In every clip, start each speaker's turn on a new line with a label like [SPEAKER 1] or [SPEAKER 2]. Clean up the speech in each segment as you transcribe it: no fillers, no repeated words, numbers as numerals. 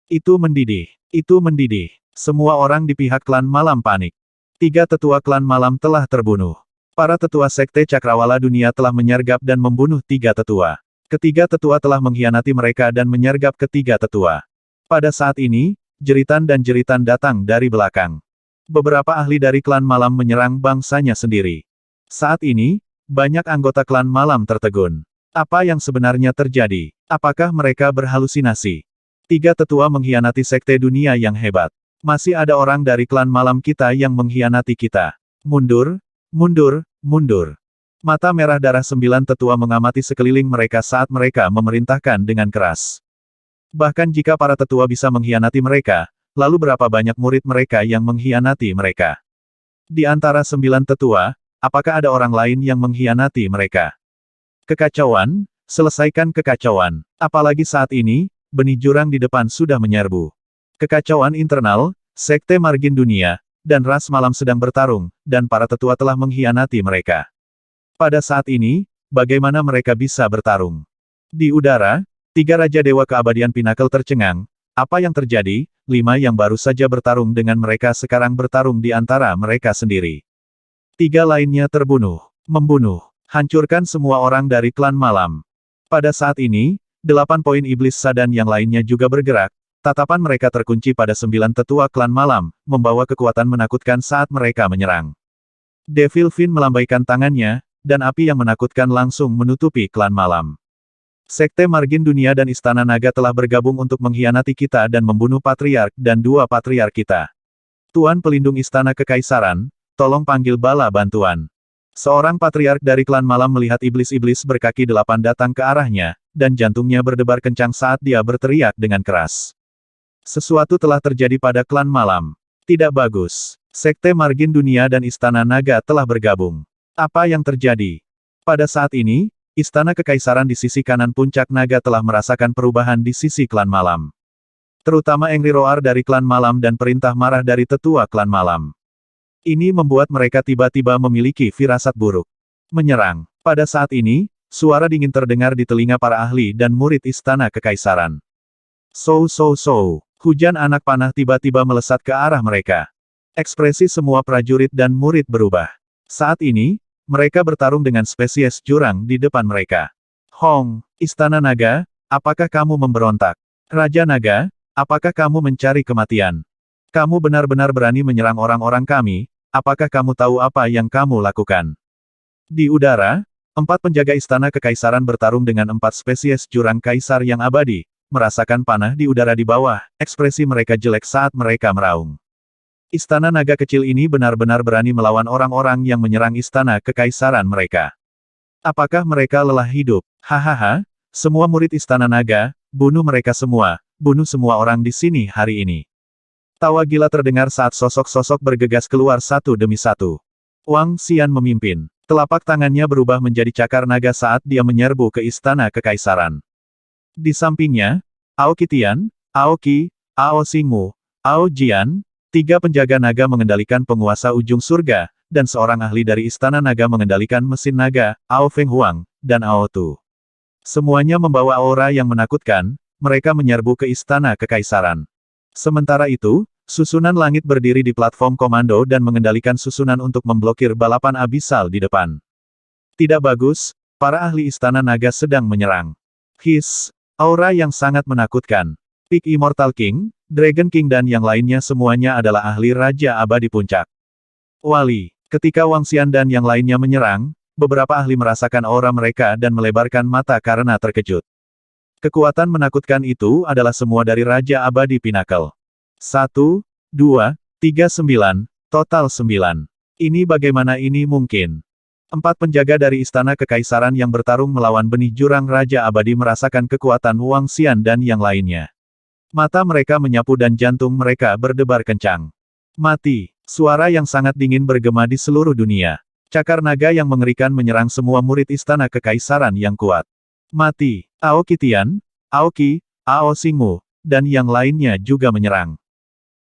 [SPEAKER 1] Itu mendidih. Itu mendidih. Semua orang di pihak klan malam panik. 3 tetua klan malam telah terbunuh. Para tetua sekte cakrawala dunia telah menyergap dan membunuh 3 tetua. Ketiga tetua telah mengkhianati mereka dan menyergap ketiga tetua. Pada saat ini, jeritan dan jeritan datang dari belakang. Beberapa ahli dari klan malam menyerang bangsanya sendiri. Saat ini, banyak anggota klan malam tertegun. Apa yang sebenarnya terjadi? Apakah mereka berhalusinasi? 3 tetua mengkhianati sekte dunia yang hebat. Masih ada orang dari klan malam kita yang mengkhianati kita. Mundur, mundur, mundur. Mata merah darah 9 tetua mengamati sekeliling mereka saat mereka memerintahkan dengan keras. Bahkan jika para tetua bisa mengkhianati mereka, lalu berapa banyak murid mereka yang mengkhianati mereka? Di antara 9 tetua, apakah ada orang lain yang mengkhianati mereka? Kekacauan, selesaikan kekacauan. Apalagi saat ini, benih jurang di depan sudah menyerbu. Kekacauan internal, sekte margin dunia, dan ras malam sedang bertarung, dan para tetua telah mengkhianati mereka. Pada saat ini, bagaimana mereka bisa bertarung? Di udara, 3 Raja Dewa Keabadian Pinnacle tercengang. Apa yang terjadi? 5 yang baru saja bertarung dengan mereka sekarang bertarung di antara mereka sendiri. 3 lainnya terbunuh. Membunuh. Hancurkan semua orang dari klan malam. Pada saat ini, 8 poin iblis sadan yang lainnya juga bergerak. Tatapan mereka terkunci pada 9 tetua klan malam, membawa kekuatan menakutkan saat mereka menyerang. Devil Fin melambaikan tangannya, dan api yang menakutkan langsung menutupi klan malam. Sekte margin dunia dan istana naga telah bergabung untuk mengkhianati kita dan membunuh patriark dan 2 patriark kita. Tuan pelindung istana kekaisaran, tolong panggil bala bantuan. Seorang patriark dari klan malam melihat iblis-iblis berkaki 8 datang ke arahnya, dan jantungnya berdebar kencang saat dia berteriak dengan keras. Sesuatu telah terjadi pada klan malam. Tidak bagus. Sekte margin dunia dan istana naga telah bergabung. Apa yang terjadi? Pada saat ini, istana kekaisaran di sisi kanan puncak naga telah merasakan perubahan di sisi klan malam. Terutama Angry Roar dari klan malam dan perintah marah dari tetua klan malam. Ini membuat mereka tiba-tiba memiliki firasat buruk. Menyerang. Pada saat ini, suara dingin terdengar di telinga para ahli dan murid istana kekaisaran. So. Hujan anak panah tiba-tiba melesat ke arah mereka. Ekspresi semua prajurit dan murid berubah. Saat ini, mereka bertarung dengan spesies jurang di depan mereka. Hong, Istana Naga, apakah kamu memberontak? Raja Naga, apakah kamu mencari kematian? Kamu benar-benar berani menyerang orang-orang kami, apakah kamu tahu apa yang kamu lakukan? Di udara, 4 penjaga istana kekaisaran bertarung dengan 4 spesies jurang kaisar yang abadi, merasakan panah di udara di bawah, ekspresi mereka jelek saat mereka meraung. Istana naga kecil ini benar-benar berani melawan orang-orang yang menyerang istana kekaisaran mereka. Apakah mereka lelah hidup? Hahaha, semua murid istana naga, bunuh mereka semua, bunuh semua orang di sini hari ini. Tawa gila terdengar saat sosok-sosok bergegas keluar satu demi satu. Wang Xian memimpin. Telapak tangannya berubah menjadi cakar naga saat dia menyerbu ke istana kekaisaran. Di sampingnya, Aoki Tian, Aoki, Ao Xingmu, Ao Jian, 3 penjaga naga mengendalikan penguasa ujung surga, dan seorang ahli dari istana naga mengendalikan mesin naga, Ao Feng Huang, dan Ao Tu. Semuanya membawa aura yang menakutkan, mereka menyerbu ke istana kekaisaran. Sementara itu, susunan langit berdiri di platform komando dan mengendalikan susunan untuk memblokir balapan abisal di depan. Tidak bagus, para ahli istana naga sedang menyerang. Aura yang sangat menakutkan. Peak Immortal King, Dragon King dan yang lainnya semuanya adalah ahli Raja Abadi Puncak. Wali, ketika Wang Xian dan yang lainnya menyerang, beberapa ahli merasakan aura mereka dan melebarkan mata karena terkejut. Kekuatan menakutkan itu adalah semua dari Raja Abadi Pinnacle. 1, 2, 3, 9, total 9. Ini bagaimana ini mungkin? 4 penjaga dari istana kekaisaran yang bertarung melawan benih jurang Raja Abadi merasakan kekuatan Wang Xian dan yang lainnya. Mata mereka menyapu dan jantung mereka berdebar kencang. Mati. Suara yang sangat dingin bergema di seluruh dunia. Cakar naga yang mengerikan menyerang semua murid istana kekaisaran yang kuat. Mati. Aoki Tian, Aoki, Ao Xingmu, dan yang lainnya juga menyerang.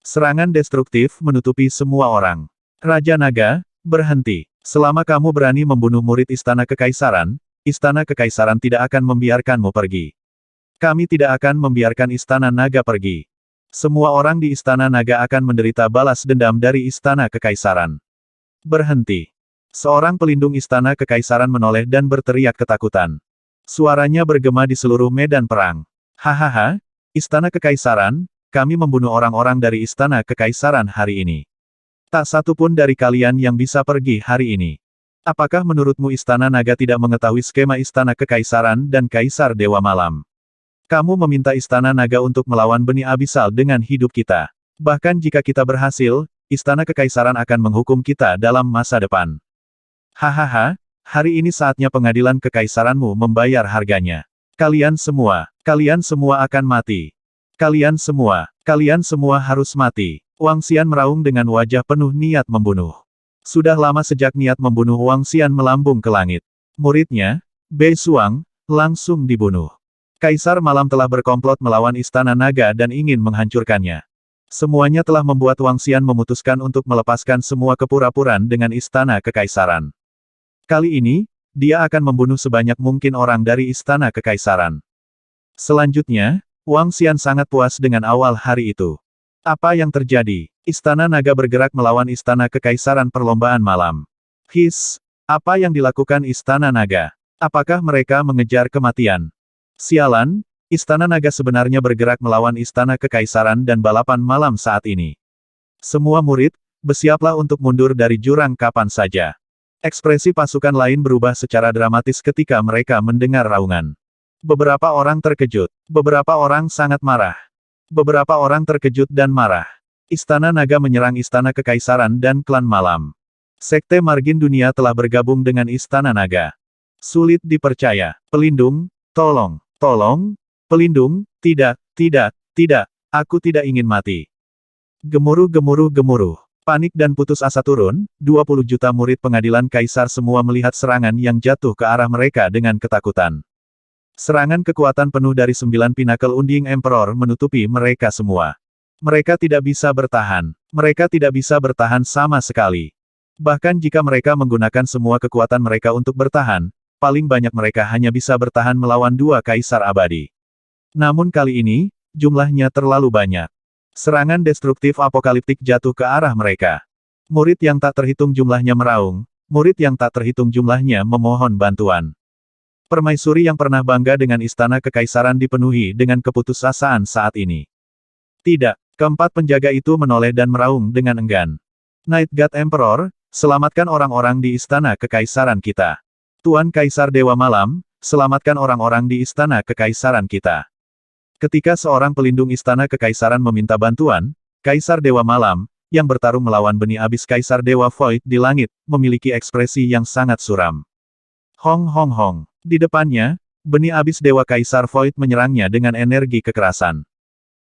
[SPEAKER 1] Serangan destruktif menutupi semua orang. Raja Naga, berhenti. Selama kamu berani membunuh murid istana kekaisaran tidak akan membiarkanmu pergi. Kami tidak akan membiarkan istana naga pergi. Semua orang di Istana Naga akan menderita balas dendam dari Istana Kekaisaran. Berhenti. Seorang pelindung Istana Kekaisaran menoleh dan berteriak ketakutan. Suaranya bergema di seluruh medan perang. Hahaha, Istana Kekaisaran, kami membunuh orang-orang dari Istana Kekaisaran hari ini. Tak satu pun dari kalian yang bisa pergi hari ini. Apakah menurutmu Istana Naga tidak mengetahui skema Istana Kekaisaran dan Kaisar Dewa Malam? Kamu meminta Istana Naga untuk melawan benih abisal dengan hidup kita. Bahkan jika kita berhasil, Istana Kekaisaran akan menghukum kita dalam masa depan. Hahaha, hari ini saatnya pengadilan kekaisaranmu membayar harganya. Kalian semua akan mati. Kalian semua harus mati. Wang Xian meraung dengan wajah penuh niat membunuh. Sudah lama sejak niat membunuh Wang Xian melambung ke langit. Muridnya, Bei Suang, langsung dibunuh. Kaisar Malam telah berkomplot melawan Istana Naga dan ingin menghancurkannya. Semuanya telah membuat Wang Xian memutuskan untuk melepaskan semua kepura-puraan dengan Istana Kekaisaran. Kali ini, dia akan membunuh sebanyak mungkin orang dari Istana Kekaisaran. Selanjutnya, Wang Xian sangat puas dengan awal hari itu. Apa yang terjadi? Istana Naga bergerak melawan Istana Kekaisaran Perlombaan Malam. Apa yang dilakukan Istana Naga? Apakah mereka mengejar kematian? Sialan, Istana Naga sebenarnya bergerak melawan Istana Kekaisaran dan balapan malam saat ini. Semua murid, bersiaplah untuk mundur dari jurang kapan saja. Ekspresi pasukan lain berubah secara dramatis ketika mereka mendengar raungan. Beberapa orang terkejut. Beberapa orang sangat marah. Beberapa orang terkejut dan marah. Istana Naga menyerang Istana Kekaisaran dan Klan Malam. Sekte Margin Dunia telah bergabung dengan Istana Naga. Sulit dipercaya. Pelindung, tolong, pelindung, tidak, aku tidak ingin mati. Gemuruh. Panik dan putus asa turun, 20 juta murid pengadilan kaisar semua melihat serangan yang jatuh ke arah mereka dengan ketakutan. Serangan kekuatan penuh dari 9 Pinnacle Unding Emperor menutupi mereka semua. Mereka tidak bisa bertahan. Mereka tidak bisa bertahan sama sekali. Bahkan jika mereka menggunakan semua kekuatan mereka untuk bertahan, paling banyak mereka hanya bisa bertahan melawan 2 kaisar abadi. Namun kali ini, jumlahnya terlalu banyak. Serangan destruktif apokaliptik jatuh ke arah mereka. Murid yang tak terhitung jumlahnya meraung, murid yang tak terhitung jumlahnya memohon bantuan. Permaisuri yang pernah bangga dengan Istana Kekaisaran dipenuhi dengan keputusasaan saat ini. Tidak, keempat penjaga itu menoleh dan meraung dengan enggan. Night God Emperor, selamatkan orang-orang di Istana Kekaisaran kita. Tuan Kaisar Dewa Malam, selamatkan orang-orang di Istana Kekaisaran kita. Ketika seorang pelindung Istana Kekaisaran meminta bantuan, Kaisar Dewa Malam, yang bertarung melawan benih abis Kaisar Dewa Void di langit, memiliki ekspresi yang sangat suram. Hong. Di depannya, benih abis Dewa Kaisar Void menyerangnya dengan energi kekerasan.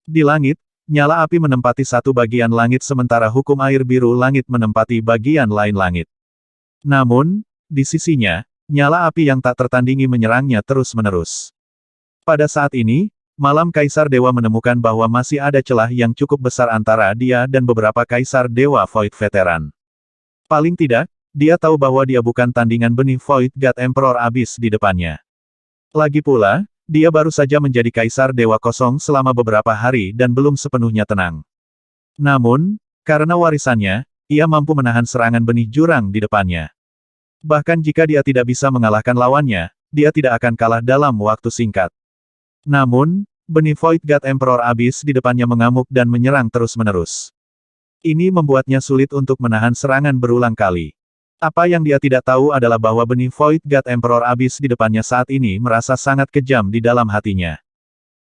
[SPEAKER 1] Di langit, nyala api menempati satu bagian langit sementara hukum air biru langit menempati bagian lain langit. Namun, di sisinya, nyala api yang tak tertandingi menyerangnya terus-menerus. Pada saat ini, Malam Kaisar Dewa menemukan bahwa masih ada celah yang cukup besar antara dia dan beberapa Kaisar Dewa Void veteran. Paling tidak, dia tahu bahwa dia bukan tandingan benih Void God Emperor Abyss di depannya. Lagi pula, dia baru saja menjadi Kaisar Dewa Kosong selama beberapa hari dan belum sepenuhnya tenang. Namun, karena warisannya, ia mampu menahan serangan benih jurang di depannya. Bahkan jika dia tidak bisa mengalahkan lawannya, dia tidak akan kalah dalam waktu singkat. Namun, benih Void God Emperor Abyss di depannya mengamuk dan menyerang terus-menerus. Ini membuatnya sulit untuk menahan serangan berulang kali. Apa yang dia tidak tahu adalah bahwa benih Void God Emperor Abyss di depannya saat ini merasa sangat kejam di dalam hatinya.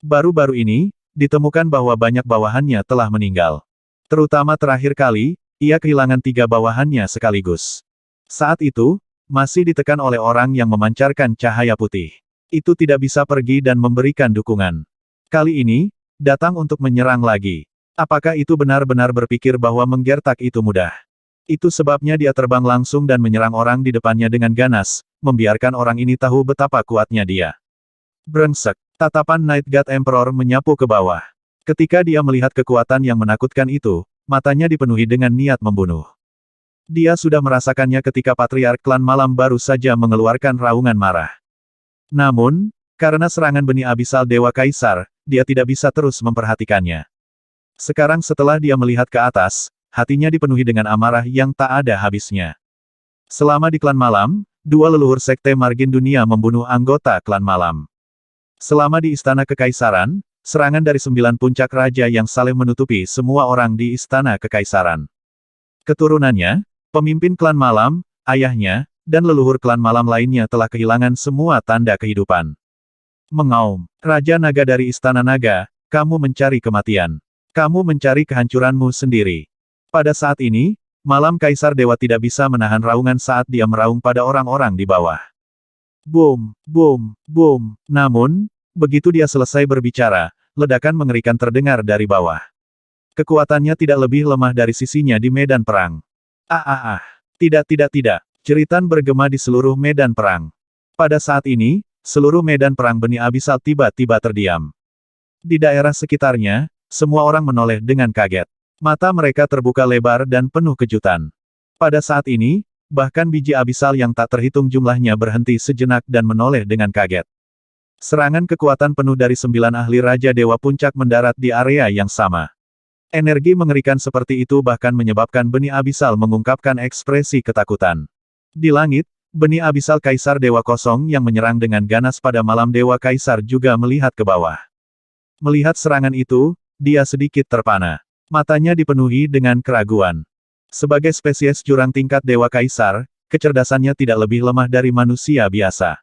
[SPEAKER 1] Baru-baru ini, ditemukan bahwa banyak bawahannya telah meninggal. Terutama terakhir kali, ia kehilangan 3 bawahannya sekaligus. Saat itu, masih ditekan oleh orang yang memancarkan cahaya putih. Itu tidak bisa pergi dan memberikan dukungan. Kali ini, datang untuk menyerang lagi. Apakah itu benar-benar berpikir bahwa menggertak itu mudah? Itu sebabnya dia terbang langsung dan menyerang orang di depannya dengan ganas, membiarkan orang ini tahu betapa kuatnya dia. Brengsek, tatapan Night God Emperor menyapu ke bawah. Ketika dia melihat kekuatan yang menakutkan itu, matanya dipenuhi dengan niat membunuh. Dia sudah merasakannya ketika Patriark Klan Malam baru saja mengeluarkan raungan marah. Namun, karena serangan benih abisal Dewa Kaisar, dia tidak bisa terus memperhatikannya. Sekarang setelah dia melihat ke atas, hatinya dipenuhi dengan amarah yang tak ada habisnya. Selama di klan malam, dua leluhur sekte margin dunia membunuh anggota klan malam. Selama di Istana Kekaisaran, serangan dari 9 puncak raja yang saling menutupi semua orang di Istana Kekaisaran. Keturunannya, pemimpin klan malam, ayahnya, dan leluhur klan malam lainnya telah kehilangan semua tanda kehidupan. Mengaum, Raja Naga dari Istana Naga, kamu mencari kematian. Kamu mencari kehancuranmu sendiri. Pada saat ini, Malam Kaisar Dewa tidak bisa menahan raungan saat dia meraung pada orang-orang di bawah. Boom, boom, boom. Namun, begitu dia selesai berbicara, ledakan mengerikan terdengar dari bawah. Kekuatannya tidak lebih lemah dari sisinya di medan perang. Tidak. Jeritan bergema di seluruh medan perang. Pada saat ini, seluruh medan perang Beni Abisal tiba-tiba terdiam. Di daerah sekitarnya, semua orang menoleh dengan kaget. Mata mereka terbuka lebar dan penuh kejutan. Pada saat ini, bahkan biji abisal yang tak terhitung jumlahnya berhenti sejenak dan menoleh dengan kaget. Serangan kekuatan penuh dari 9 ahli Raja Dewa Puncak mendarat di area yang sama. Energi mengerikan seperti itu bahkan menyebabkan Beni Abisal mengungkapkan ekspresi ketakutan. Di langit, Beni Abisal Kaisar Dewa Kosong yang menyerang dengan ganas pada malam Dewa Kaisar juga melihat ke bawah. Melihat serangan itu, dia sedikit terpana. Matanya dipenuhi dengan keraguan. Sebagai spesies jurang tingkat Dewa Kaisar, kecerdasannya tidak lebih lemah dari manusia biasa.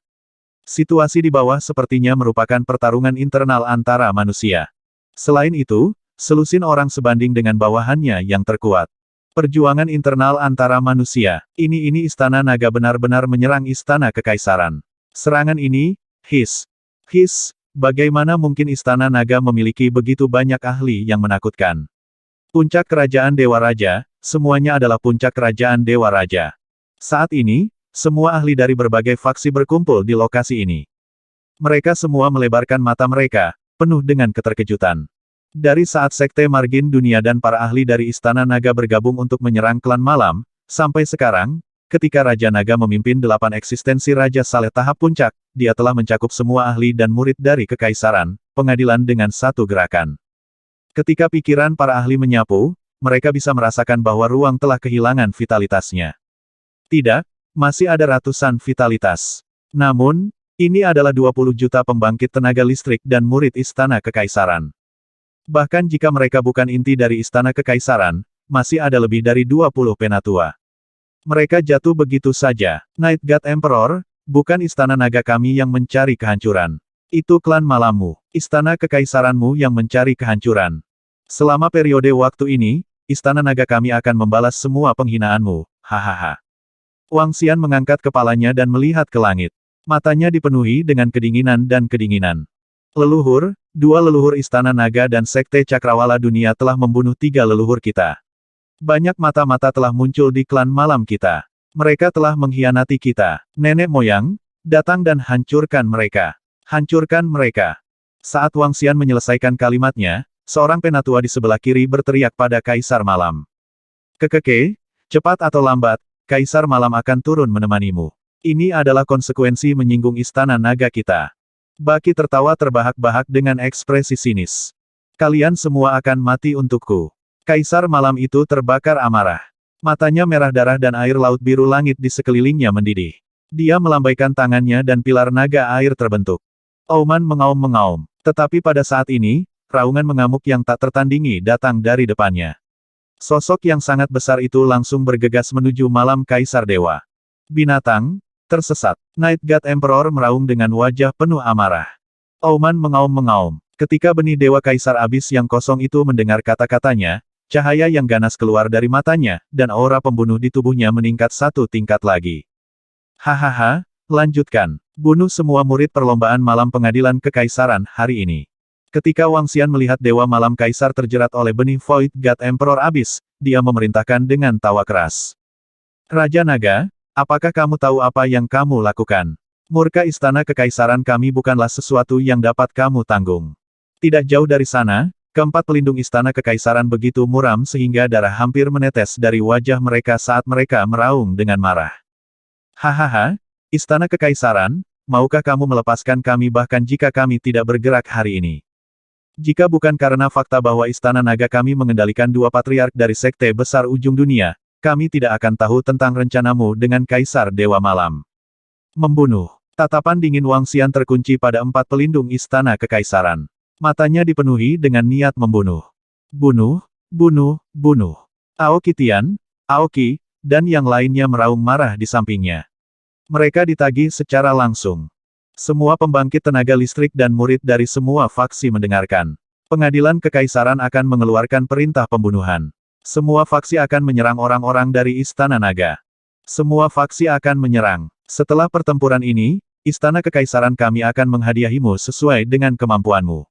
[SPEAKER 1] Situasi di bawah sepertinya merupakan pertarungan internal antara manusia. Selain itu, selusin orang sebanding dengan bawahannya yang terkuat. Perjuangan internal antara manusia. Ini Istana Naga benar-benar menyerang Istana Kekaisaran. Serangan ini, bagaimana mungkin Istana Naga memiliki begitu banyak ahli yang menakutkan? Puncak Kerajaan Dewa Raja, semuanya adalah puncak Kerajaan Dewa Raja. Saat ini, semua ahli dari berbagai faksi berkumpul di lokasi ini. Mereka semua melebarkan mata mereka, penuh dengan keterkejutan. Dari saat Sekte Margin Dunia dan para ahli dari Istana Naga bergabung untuk menyerang klan malam, sampai sekarang, ketika Raja Naga memimpin 8 eksistensi Raja Saleh tahap puncak, dia telah mencakup semua ahli dan murid dari Kekaisaran, pengadilan dengan satu gerakan. Ketika pikiran para ahli menyapu, mereka bisa merasakan bahwa ruang telah kehilangan vitalitasnya. Tidak, masih ada ratusan vitalitas. Namun, ini adalah 20 juta pembangkit tenaga listrik dan murid Istana Kekaisaran. Bahkan jika mereka bukan inti dari Istana Kekaisaran, masih ada lebih dari 20 penatua. Mereka jatuh begitu saja. Night God Emperor, bukan Istana Naga kami yang mencari kehancuran. Itu klan malammu, Istana Kekaisaranmu yang mencari kehancuran. Selama periode waktu ini, Istana Naga kami akan membalas semua penghinaanmu, hahaha. Wang Xian mengangkat kepalanya dan melihat ke langit. Matanya dipenuhi dengan kedinginan dan kedinginan. Leluhur, 2 leluhur Istana Naga dan Sekte Cakrawala Dunia telah membunuh 3 leluhur kita. Banyak mata-mata telah muncul di klan malam kita. Mereka telah mengkhianati kita. Nenek moyang, datang dan hancurkan mereka. Hancurkan mereka. Saat Wang Xian menyelesaikan kalimatnya, seorang penatua di sebelah kiri berteriak pada Kaisar Malam. Kekeke, cepat atau lambat, Kaisar Malam akan turun menemanimu. Ini adalah konsekuensi menyinggung Istana Naga kita. Baki tertawa terbahak-bahak dengan ekspresi sinis. Kalian semua akan mati untukku. Kaisar Malam itu terbakar amarah. Matanya merah darah dan air laut biru langit di sekelilingnya mendidih. Dia melambaikan tangannya dan pilar naga air terbentuk. Auman mengaum-mengaum. Tetapi pada saat ini, raungan mengamuk yang tak tertandingi datang dari depannya. Sosok yang sangat besar itu langsung bergegas menuju Malam Kaisar Dewa. Binatang, tersesat. Night God Emperor meraung dengan wajah penuh amarah. Auman mengaum-mengaum. Ketika benih Dewa Kaisar Abis yang kosong itu mendengar kata-katanya, cahaya yang ganas keluar dari matanya, dan aura pembunuh di tubuhnya meningkat 1 tingkat lagi. Hahaha, lanjutkan. Bunuh semua murid perlombaan malam pengadilan kekaisaran hari ini. Ketika Wang Xian melihat Dewa Malam Kaisar terjerat oleh benih Void God Emperor Abis, dia memerintahkan dengan tawa keras. Raja Naga, apakah kamu tahu apa yang kamu lakukan? Murka Istana Kekaisaran kami bukanlah sesuatu yang dapat kamu tanggung. Tidak jauh dari sana, keempat pelindung Istana Kekaisaran begitu muram sehingga darah hampir menetes dari wajah mereka saat mereka meraung dengan marah. Hahaha, Istana Kekaisaran, maukah kamu melepaskan kami bahkan jika kami tidak bergerak hari ini? Jika bukan karena fakta bahwa Istana Naga kami mengendalikan dua patriark dari sekte besar ujung dunia, kami tidak akan tahu tentang rencanamu dengan Kaisar Dewa Malam. Membunuh. Tatapan dingin Wang Xian terkunci pada empat pelindung Istana Kekaisaran. Matanya dipenuhi dengan niat membunuh. Bunuh, bunuh, bunuh. Aoki Tian, Aoki, dan yang lainnya meraung marah di sampingnya. Mereka ditagih secara langsung. Semua pembangkit tenaga listrik dan murid dari semua faksi mendengarkan. Pengadilan Kekaisaran akan mengeluarkan perintah pembunuhan. Semua faksi akan menyerang orang-orang dari Istana Naga. Semua faksi akan menyerang. Setelah pertempuran ini, Istana Kekaisaran kami akan menghadiahimu sesuai dengan kemampuanmu.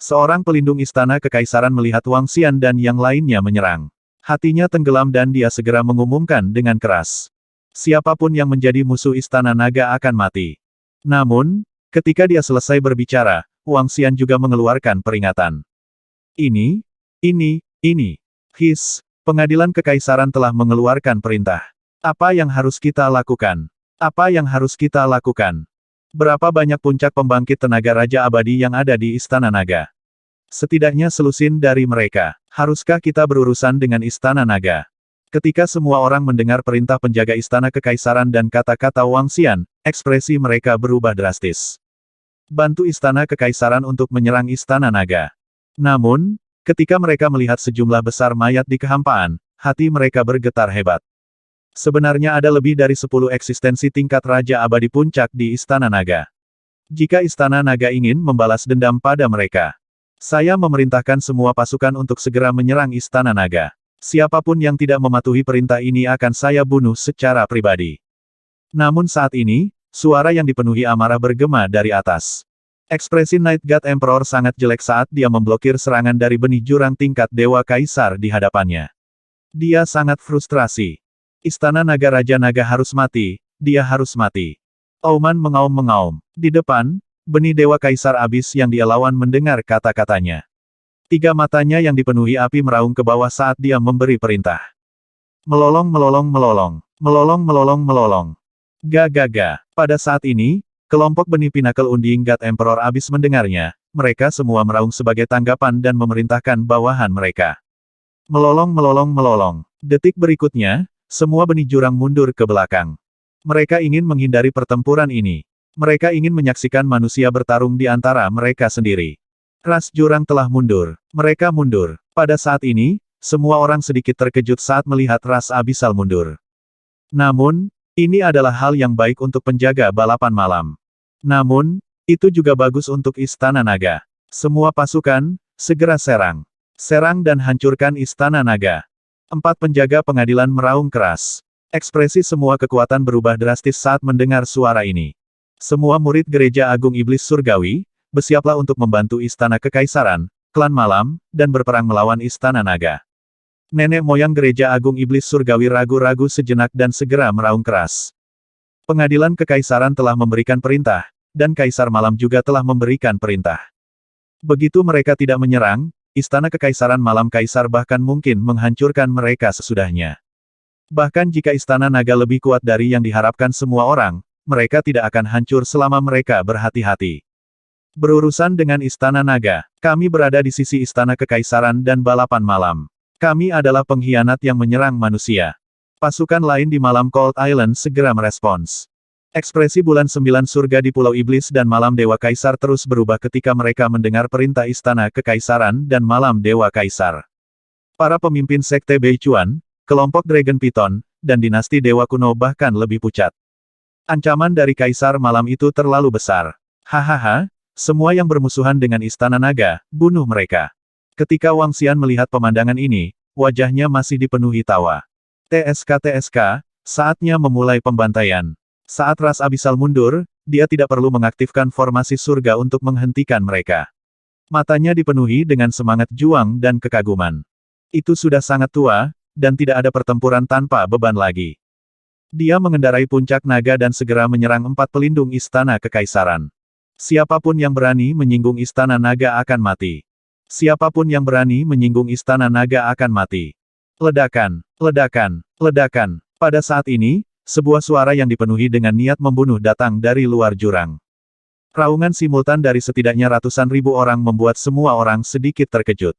[SPEAKER 1] Seorang pelindung Istana Kekaisaran melihat Wang Xian dan yang lainnya menyerang. Hatinya tenggelam dan dia segera mengumumkan dengan keras. Siapapun yang menjadi musuh Istana Naga akan mati. Namun, ketika dia selesai berbicara, Wang Xian juga mengeluarkan peringatan. Ini. His, pengadilan kekaisaran telah mengeluarkan perintah. Apa yang harus kita lakukan? Apa yang harus kita lakukan? Berapa banyak puncak pembangkit tenaga Raja Abadi yang ada di Istana Naga? Setidaknya selusin dari mereka. Haruskah kita berurusan dengan Istana Naga? Ketika semua orang mendengar perintah penjaga Istana Kekaisaran dan kata-kata Wang Xian, ekspresi mereka berubah drastis. Bantu Istana Kekaisaran untuk menyerang Istana Naga. Namun, ketika mereka melihat sejumlah besar mayat di kehampaan, hati mereka bergetar hebat. Sebenarnya ada lebih dari 10 eksistensi tingkat Raja Abadi Puncak di Istana Naga. Jika Istana Naga ingin membalas dendam pada mereka, saya memerintahkan semua pasukan untuk segera menyerang Istana Naga. Siapapun yang tidak mematuhi perintah ini akan saya bunuh secara pribadi. Namun saat ini, suara yang dipenuhi amarah bergema dari atas. Ekspresi Night God Emperor sangat jelek saat dia memblokir serangan dari benih jurang tingkat Dewa Kaisar di hadapannya. Dia sangat frustrasi. Istana Naga Raja Naga harus mati, dia harus mati. Auman mengaum-mengaum. Di depan, benih Dewa Kaisar Abis yang dia lawan mendengar kata-katanya. Tiga matanya yang dipenuhi api meraung ke bawah saat dia memberi perintah. Melolong melolong melolong. Melolong melolong melolong. Ga. Pada saat ini, kelompok benih Pinnacle Undying God Emperor Abis mendengarnya, mereka semua meraung sebagai tanggapan dan memerintahkan bawahan mereka. Melolong melolong melolong. Detik berikutnya, semua benih jurang mundur ke belakang. Mereka ingin menghindari pertempuran ini. Mereka ingin menyaksikan manusia bertarung di antara mereka sendiri. Ras jurang telah mundur. Mereka mundur. Pada saat ini, semua orang sedikit terkejut saat melihat ras abisal mundur. Namun, ini adalah hal yang baik untuk penjaga balapan malam. Namun, itu juga bagus untuk Istana Naga. Semua pasukan, segera serang. Serang dan hancurkan Istana Naga. Empat penjaga pengadilan meraung keras. Ekspresi semua kekuatan berubah drastis saat mendengar suara ini. Semua murid Gereja Agung Iblis Surgawi, bersiaplah untuk membantu Istana Kekaisaran, Klan Malam, dan berperang melawan Istana Naga. Nenek moyang Gereja Agung Iblis Surgawi ragu-ragu sejenak dan segera meraung keras. Pengadilan Kekaisaran telah memberikan perintah, dan Kaisar Malam juga telah memberikan perintah. Begitu mereka tidak menyerang, Istana Kekaisaran Malam Kaisar bahkan mungkin menghancurkan mereka sesudahnya. Bahkan jika Istana Naga lebih kuat dari yang diharapkan semua orang, mereka tidak akan hancur selama mereka berhati-hati. Berurusan dengan Istana Naga, kami berada di sisi Istana Kekaisaran dan balapan malam. Kami adalah pengkhianat yang menyerang manusia. Pasukan lain di Malam Cold Island segera merespons. Ekspresi bulan 9 surga di Pulau Iblis dan Malam Dewa Kaisar terus berubah ketika mereka mendengar perintah Istana Kekaisaran dan Malam Dewa Kaisar. Para pemimpin Sekte Beichuan, kelompok Dragon Python, dan dinasti Dewa Kuno bahkan lebih pucat. Ancaman dari Kaisar Malam itu terlalu besar. Hahaha. Semua yang bermusuhan dengan Istana Naga, bunuh mereka. Ketika Wang Xian melihat pemandangan ini, wajahnya masih dipenuhi tawa. TSK, saatnya memulai pembantaian. Saat ras abisal mundur, dia tidak perlu mengaktifkan formasi surga untuk menghentikan mereka. Matanya dipenuhi dengan semangat juang dan kekaguman. Itu sudah sangat tua, dan tidak ada pertempuran tanpa beban lagi. Dia mengendarai puncak naga dan segera menyerang empat pelindung Istana Kekaisaran. Siapapun yang berani menyinggung Istana Naga akan mati. Siapapun yang berani menyinggung Istana Naga akan mati. Ledakan, ledakan, ledakan. Pada saat ini, sebuah suara yang dipenuhi dengan niat membunuh datang dari luar jurang. Raungan simultan dari setidaknya ratusan ribu orang membuat semua orang sedikit terkejut.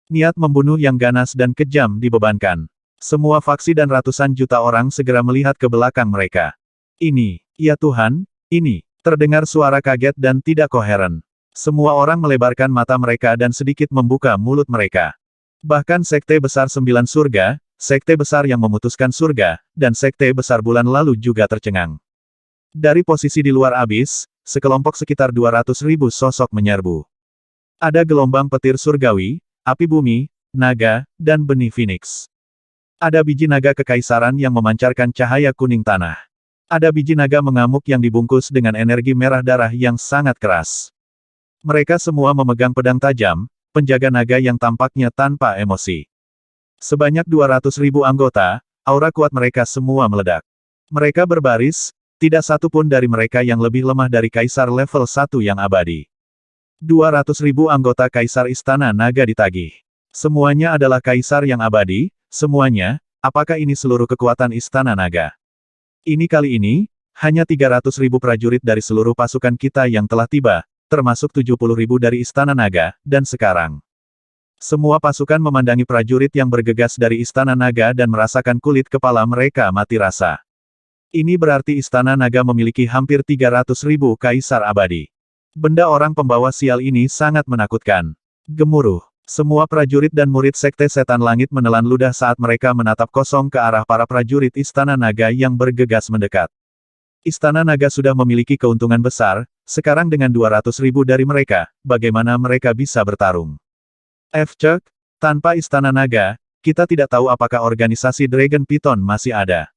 [SPEAKER 1] Niat membunuh yang ganas dan kejam dibebankan. Semua faksi dan ratusan juta orang segera melihat ke belakang mereka. Ini, ya Tuhan, ini, terdengar suara kaget dan tidak koheren. Semua orang melebarkan mata mereka dan sedikit membuka mulut mereka. Bahkan Sekte Besar Sembilan Surga, Sekte Besar yang memutuskan surga, dan Sekte Besar Bulan lalu juga tercengang. Dari posisi di luar abis, sekelompok sekitar 200.000 sosok menyerbu. Ada gelombang petir surgawi, api bumi, naga, dan benih Phoenix. Ada biji naga kekaisaran yang memancarkan cahaya kuning tanah. Ada biji naga mengamuk yang dibungkus dengan energi merah darah yang sangat keras. Mereka semua memegang pedang tajam, penjaga naga yang tampaknya tanpa emosi. Sebanyak 200.000 anggota, aura kuat mereka semua meledak. Mereka berbaris, tidak satu pun dari mereka yang lebih lemah dari kaisar level 1 yang abadi. 200.000 anggota kaisar istana naga ditagih. Semuanya adalah kaisar yang abadi, semuanya, apakah ini seluruh kekuatan istana naga? Ini kali ini, hanya 300.000 prajurit dari seluruh pasukan kita yang telah tiba, termasuk 70.000 dari istana naga, dan sekarang. Semua pasukan memandangi prajurit yang bergegas dari Istana Naga dan merasakan kulit kepala mereka mati rasa. Ini berarti Istana Naga memiliki hampir 300.000 kaisar abadi. Benda orang pembawa sial ini sangat menakutkan. Gemuruh. Semua prajurit dan murid Sekte Setan Langit menelan ludah saat mereka menatap kosong ke arah para prajurit Istana Naga yang bergegas mendekat. Istana Naga sudah memiliki keuntungan besar, sekarang dengan 200.000 dari mereka, bagaimana mereka bisa bertarung? F-Cek, tanpa Istana Naga, kita tidak tahu apakah organisasi Dragon Python masih ada.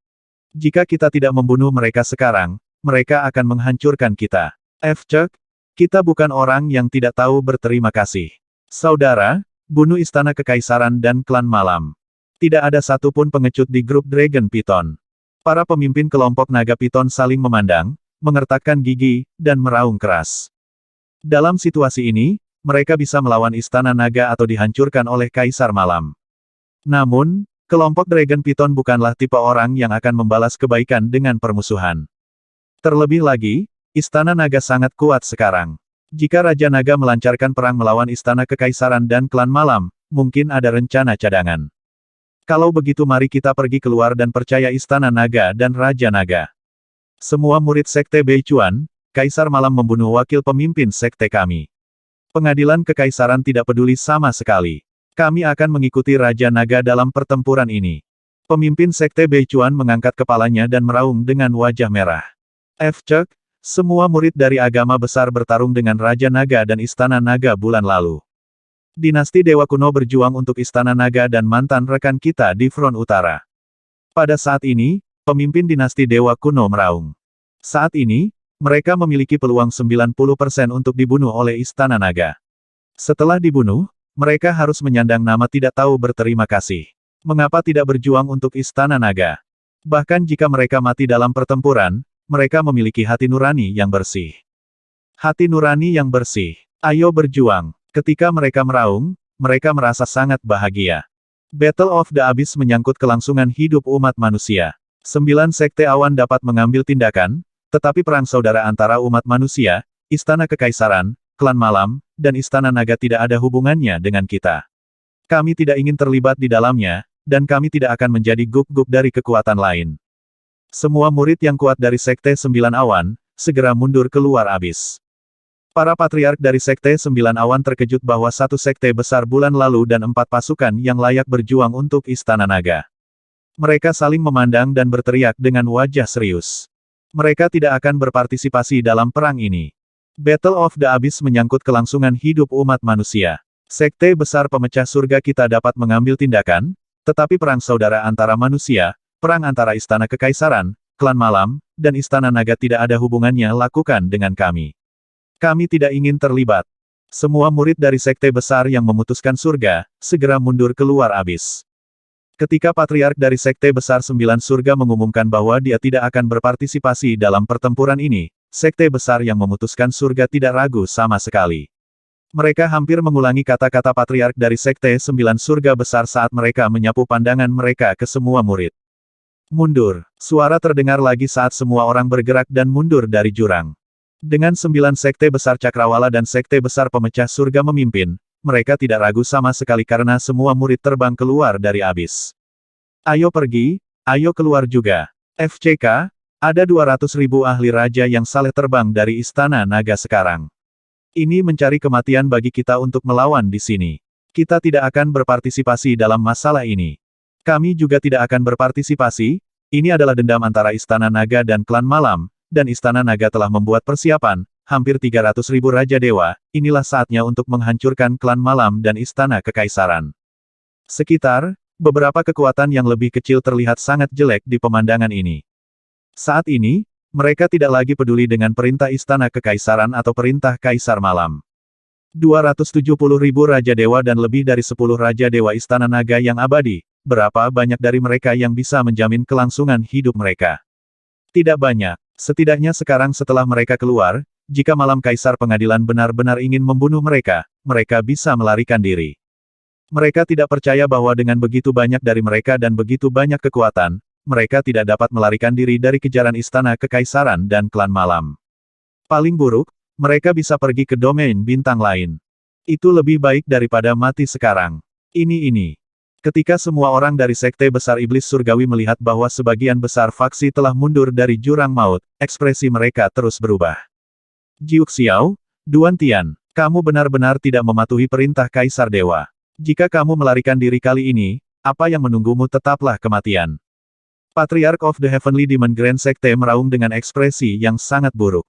[SPEAKER 1] Jika kita tidak membunuh mereka sekarang, mereka akan menghancurkan kita. F-Cek, kita bukan orang yang tidak tahu berterima kasih. Saudara, bunuh Istana Kekaisaran dan Klan Malam. Tidak ada satupun pengecut di grup Dragon Python. Para pemimpin kelompok Naga Python saling memandang, mengertakkan gigi, dan meraung keras. Dalam situasi ini, mereka bisa melawan Istana Naga atau dihancurkan oleh Kaisar Malam. Namun, kelompok Dragon Python bukanlah tipe orang yang akan membalas kebaikan dengan permusuhan. Terlebih lagi, Istana Naga sangat kuat sekarang. Jika Raja Naga melancarkan perang melawan Istana Kekaisaran dan Klan Malam, mungkin ada rencana cadangan. Kalau begitu mari kita pergi keluar dan percaya Istana Naga dan Raja Naga. Semua murid Sekte Beichuan, Kaisar Malam membunuh wakil pemimpin Sekte kami. Pengadilan Kekaisaran tidak peduli sama sekali. Kami akan mengikuti Raja Naga dalam pertempuran ini. Pemimpin Sekte Beichuan mengangkat kepalanya dan meraung dengan wajah merah. F-Cek, semua murid dari agama besar bertarung dengan Raja Naga dan Istana Naga bulan lalu. Dinasti Dewa Kuno berjuang untuk Istana Naga dan mantan rekan kita di front utara. Pada saat ini, pemimpin dinasti Dewa Kuno meraung. Saat ini, mereka memiliki peluang 90% untuk dibunuh oleh Istana Naga. Setelah dibunuh, mereka harus menyandang nama tidak tahu berterima kasih. Mengapa tidak berjuang untuk Istana Naga? Bahkan jika mereka mati dalam pertempuran, mereka memiliki hati nurani yang bersih. Hati nurani yang bersih. Ayo berjuang. Ketika mereka meraung, mereka merasa sangat bahagia. Battle of the Abyss menyangkut kelangsungan hidup umat manusia. 9 sekte awan dapat mengambil tindakan, tetapi perang saudara antara umat manusia, Istana Kekaisaran, Klan Malam, dan Istana Naga tidak ada hubungannya dengan kita. Kami tidak ingin terlibat di dalamnya, dan kami tidak akan menjadi guk-guk dari kekuatan lain. Semua murid yang kuat dari Sekte 9 Awan, segera mundur keluar abis. Para patriark dari Sekte 9 Awan terkejut bahwa satu sekte besar bulan lalu dan 4 pasukan yang layak berjuang untuk Istana Naga. Mereka saling memandang dan berteriak dengan wajah serius. Mereka tidak akan berpartisipasi dalam perang ini. Battle of the Abyss menyangkut kelangsungan hidup umat manusia. Sekte besar pemecah surga kita dapat mengambil tindakan, tetapi perang saudara antara manusia, perang antara Istana Kekaisaran, Klan Malam, dan Istana Naga tidak ada hubungannya lakukan dengan kami. Kami tidak ingin terlibat. Semua murid dari sekte besar yang memutuskan surga, segera mundur keluar abis. Ketika patriark dari Sekte Besar 9 Surga mengumumkan bahwa dia tidak akan berpartisipasi dalam pertempuran ini, Sekte Besar yang memutuskan surga tidak ragu sama sekali. Mereka hampir mengulangi kata-kata patriark dari Sekte 9 Surga Besar saat mereka menyapu pandangan mereka ke semua murid. Mundur. Suara terdengar lagi saat semua orang bergerak dan mundur dari jurang. Dengan 9 sekte besar cakrawala dan sekte besar pemecah surga memimpin, mereka tidak ragu sama sekali karena semua murid terbang keluar dari abis. Ayo pergi, ayo keluar juga. FCK, ada 200.000 ahli raja yang saleh terbang dari Istana Naga sekarang. Ini mencari kematian bagi kita untuk melawan di sini. Kita tidak akan berpartisipasi dalam masalah ini. Kami juga tidak akan berpartisipasi, ini adalah dendam antara Istana Naga dan Klan Malam, dan Istana Naga telah membuat persiapan, hampir 300.000 Raja Dewa, inilah saatnya untuk menghancurkan Klan Malam dan Istana Kekaisaran. Sekitar, beberapa kekuatan yang lebih kecil terlihat sangat jelek di pemandangan ini. Saat ini, mereka tidak lagi peduli dengan perintah Istana Kekaisaran atau perintah Kaisar Malam. 270.000 Raja Dewa dan lebih dari 10 Raja Dewa Istana Naga yang abadi, berapa banyak dari mereka yang bisa menjamin kelangsungan hidup mereka? Tidak banyak. Setidaknya sekarang setelah mereka keluar, jika Malam Kaisar Pengadilan benar-benar ingin membunuh mereka, mereka bisa melarikan diri. Mereka tidak percaya bahwa dengan begitu banyak dari mereka dan begitu banyak kekuatan, mereka tidak dapat melarikan diri dari kejaran Istana Kekaisaran dan Klan Malam. Paling buruk, mereka bisa pergi ke domain bintang lain. Itu lebih baik daripada mati sekarang. Ini. Ketika semua orang dari Sekte Besar Iblis Surgawi melihat bahwa sebagian besar faksi telah mundur dari jurang maut, ekspresi mereka terus berubah. Jiuk Xiao, Duan Tian, kamu benar-benar tidak mematuhi perintah Kaisar Dewa. Jika kamu melarikan diri kali ini, apa yang menunggumu tetaplah kematian. Patriarch of the Heavenly Demon Grand Sekte meraung dengan ekspresi yang sangat buruk.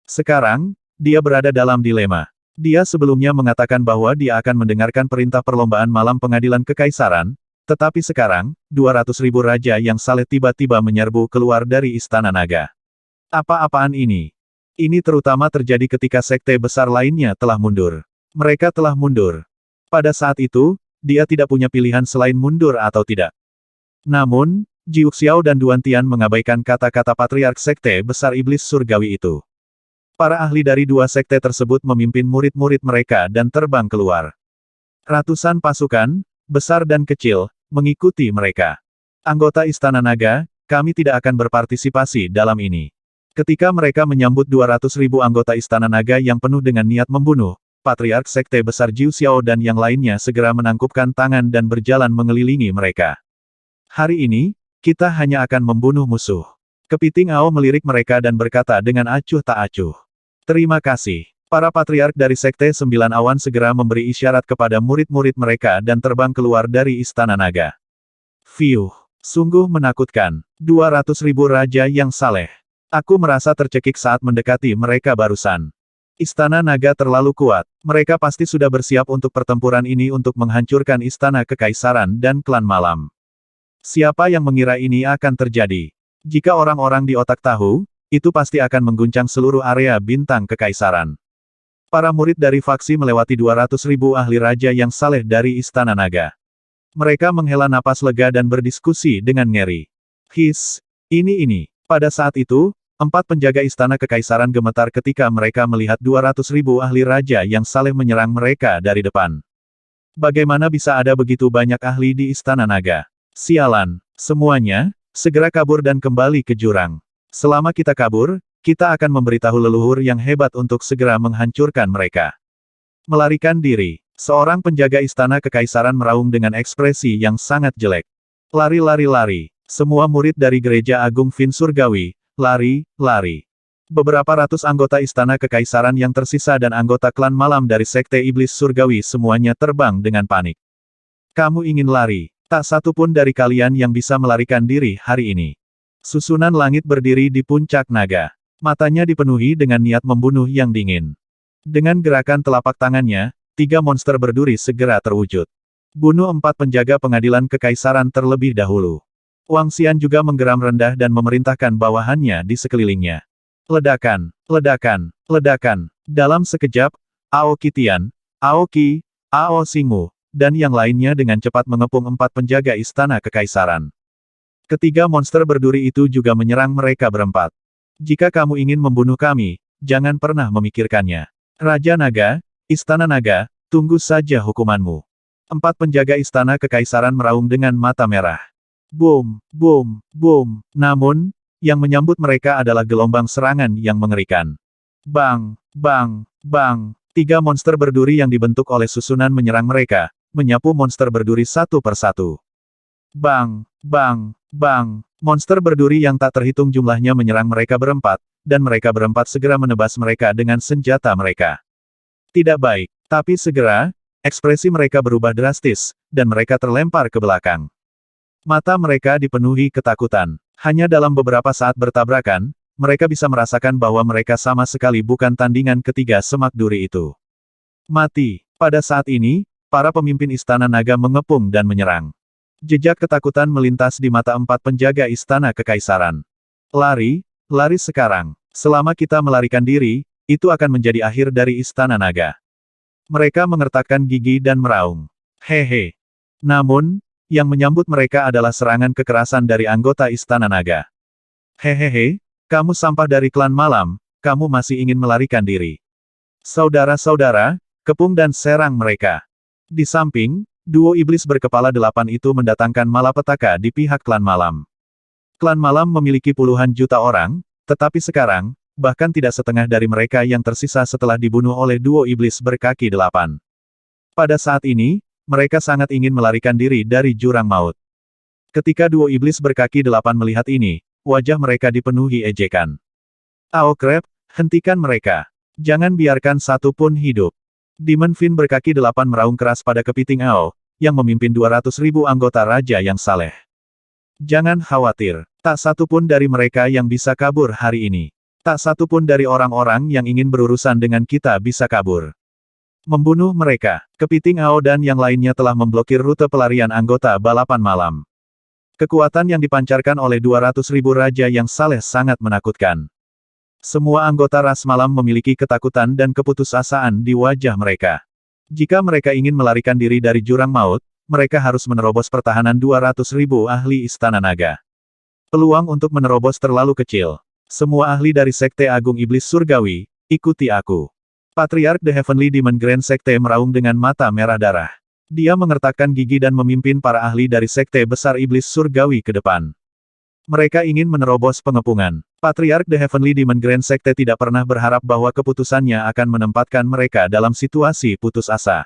[SPEAKER 1] Sekarang, dia berada dalam dilema. Dia sebelumnya mengatakan bahwa dia akan mendengarkan perintah perlombaan malam pengadilan kekaisaran, tetapi sekarang, 200.000 raja yang saleh tiba-tiba menyerbu keluar dari Istana Naga. Apa-apaan ini? Ini terutama terjadi ketika sekte besar lainnya telah mundur. Mereka telah mundur. Pada saat itu, dia tidak punya pilihan selain mundur atau tidak. Namun, Jiuk Xiao dan Duan Tian mengabaikan kata-kata Patriark Sekte Besar Iblis Surgawi itu. Para ahli dari dua sekte tersebut memimpin murid-murid mereka dan terbang keluar. Ratusan pasukan, besar dan kecil, mengikuti mereka. Anggota Istana Naga, kami tidak akan berpartisipasi dalam ini. Ketika mereka menyambut 200.000 anggota Istana Naga yang penuh dengan niat membunuh, Patriark Sekte Besar Jiu Xiao dan yang lainnya segera menangkupkan tangan dan berjalan mengelilingi mereka. Hari ini, kita hanya akan membunuh musuh. Kepiting Ao melirik mereka dan berkata dengan acuh tak acuh. Terima kasih. Para patriark dari Sekte Sembilan Awan segera memberi isyarat kepada murid-murid mereka dan terbang keluar dari Istana Naga. Fiuh, sungguh menakutkan. 200.000 raja yang saleh. Aku merasa tercekik saat mendekati mereka barusan. Istana Naga terlalu kuat. Mereka pasti sudah bersiap untuk pertempuran ini untuk menghancurkan Istana Kekaisaran dan Klan Malam. Siapa yang mengira ini akan terjadi? Jika orang-orang di otak tahu, itu pasti akan mengguncang seluruh area bintang kekaisaran. Para murid dari faksi melewati 200.000 ahli raja yang saleh dari Istana Naga. Mereka menghela napas lega dan berdiskusi dengan ngeri. Ini. Pada saat itu, 4 penjaga Istana Kekaisaran gemetar ketika mereka melihat 200.000 ahli raja yang saleh menyerang mereka dari depan. Bagaimana bisa ada begitu banyak ahli di Istana Naga? Sialan, semuanya, segera kabur dan kembali ke jurang. Selama kita kabur, kita akan memberitahu leluhur yang hebat untuk segera menghancurkan mereka. Melarikan diri. Seorang penjaga Istana Kekaisaran meraung dengan ekspresi yang sangat jelek. Lari. Semua murid dari Gereja Agung Fin Surgawi, lari. Beberapa ratus anggota Istana Kekaisaran yang tersisa dan anggota Klan Malam dari Sekte Iblis Surgawi semuanya terbang dengan panik. Kamu ingin lari? Tak satu pun dari kalian yang bisa melarikan diri hari ini. Susunan langit berdiri di puncak naga. Matanya dipenuhi dengan niat membunuh yang dingin. Dengan gerakan telapak tangannya, 3 monster berduri segera terwujud. Bunuh 4 penjaga pengadilan kekaisaran terlebih dahulu. Wang Xian juga menggeram rendah dan memerintahkan bawahannya di sekelilingnya. Ledakan. Dalam sekejap, Ao Qitian, Ao Qi, Ao Xingwu, dan yang lainnya dengan cepat mengepung 4 penjaga Istana Kekaisaran. Ketiga monster berduri itu juga menyerang mereka berempat. Jika kamu ingin membunuh kami, jangan pernah memikirkannya. Raja Naga, Istana Naga, tunggu saja hukumanmu. 4 penjaga Istana Kekaisaran meraung dengan mata merah. Boom. Namun, yang menyambut mereka adalah gelombang serangan yang mengerikan. Bang, bang, bang. Tiga monster berduri yang dibentuk oleh susunan menyerang mereka, menyapu monster berduri satu persatu. Bang, bang, bang. Monster berduri yang tak terhitung jumlahnya menyerang mereka berempat, dan mereka berempat segera menebas mereka dengan senjata mereka. Tidak baik, tapi segera, ekspresi mereka berubah drastis, dan mereka terlempar ke belakang. Mata mereka dipenuhi ketakutan. Hanya dalam beberapa saat bertabrakan, mereka bisa merasakan bahwa mereka sama sekali bukan tandingan ketiga semak duri itu. Mati. Pada saat ini, para pemimpin Istana Naga mengepung dan menyerang. Jejak ketakutan melintas di mata empat penjaga Istana Kekaisaran. Lari, lari sekarang. Selama kita melarikan diri, itu akan menjadi akhir dari Istana Naga. Mereka mengertakkan gigi dan meraung. Hehe. Namun, yang menyambut mereka adalah serangan kekerasan dari anggota Istana Naga. Hehehe, kamu sampah dari klan malam, kamu masih ingin melarikan diri. Saudara-saudara, kepung dan serang mereka. Di samping, duo iblis berkepala 8 itu mendatangkan malapetaka di pihak klan malam. Klan malam memiliki puluhan juta orang, tetapi sekarang, bahkan tidak setengah dari mereka yang tersisa setelah dibunuh oleh duo iblis berkaki 8. Pada saat ini, mereka sangat ingin melarikan diri dari jurang maut. Ketika duo iblis berkaki 8 melihat ini, wajah mereka dipenuhi ejekan. Ao Crab, hentikan mereka. Jangan biarkan satu pun hidup. Demon Fin berkaki 8 meraung keras pada kepiting Ao, yang memimpin 200.000 anggota raja yang saleh. Jangan khawatir, tak satu pun dari mereka yang bisa kabur hari ini. Tak satu pun dari orang-orang yang ingin berurusan dengan kita bisa kabur. Membunuh mereka, kepiting Ao dan yang lainnya telah memblokir rute pelarian anggota balapan malam. Kekuatan yang dipancarkan oleh 200.000 raja yang saleh sangat menakutkan. Semua anggota ras malam memiliki ketakutan dan keputusasaan di wajah mereka. Jika mereka ingin melarikan diri dari jurang maut, mereka harus menerobos pertahanan 200.000 ahli Istana Naga. Peluang untuk menerobos terlalu kecil. Semua ahli dari Sekte Agung Iblis Surgawi, ikuti aku. Patriark The Heavenly Demon Grand Sekte meraung dengan mata merah darah. Dia mengertakkan gigi dan memimpin para ahli dari Sekte Besar Iblis Surgawi ke depan. Mereka ingin menerobos pengepungan. Patriark The Heavenly Demon Grand Sekte tidak pernah berharap bahwa keputusannya akan menempatkan mereka dalam situasi putus asa.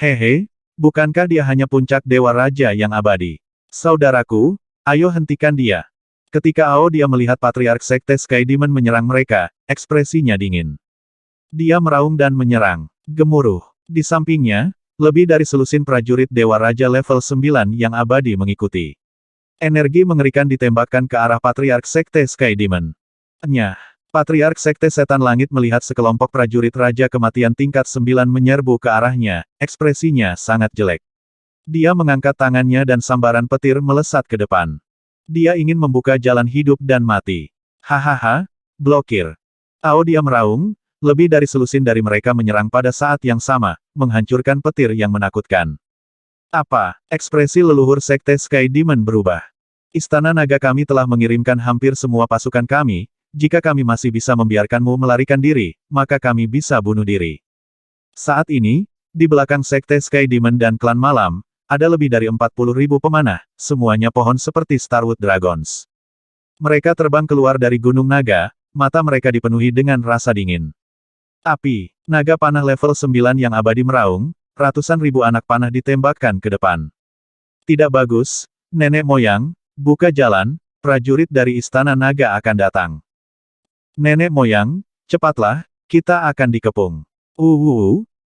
[SPEAKER 1] Hehe, bukankah dia hanya puncak Dewa Raja yang abadi? Saudaraku, ayo hentikan dia. Ketika dia melihat Patriark Sekte Sky Demon menyerang mereka, ekspresinya dingin. Dia meraung dan menyerang. Gemuruh. Di sampingnya, lebih dari selusin prajurit Dewa Raja level 9 yang abadi mengikuti. Energi mengerikan ditembakkan ke arah Patriark Sekte Sky Demon. Nyah. Patriark Sekte Setan Langit melihat sekelompok prajurit Raja Kematian tingkat 9 menyerbu ke arahnya, ekspresinya sangat jelek. Dia mengangkat tangannya dan sambaran petir melesat ke depan. Dia ingin membuka jalan hidup dan mati. Hahaha, blokir. Dia meraung, lebih dari selusin dari mereka menyerang pada saat yang sama, menghancurkan petir yang menakutkan. Apa? Ekspresi leluhur Sekte Sky Demon berubah. Istana Naga kami telah mengirimkan hampir semua pasukan kami, jika kami masih bisa membiarkanmu melarikan diri, maka kami bisa bunuh diri. Saat ini, di belakang Sekte Sky Demon dan Klan Malam, ada lebih dari 40.000 pemanah, semuanya pohon seperti Starwood Dragons. Mereka terbang keluar dari Gunung Naga, mata mereka dipenuhi dengan rasa dingin. Api, naga panah level 9 yang abadi meraung, ratusan ribu anak panah ditembakkan ke depan. Tidak bagus, nenek moyang, buka jalan, prajurit dari Istana Naga akan datang. Nenek moyang, cepatlah, kita akan dikepung.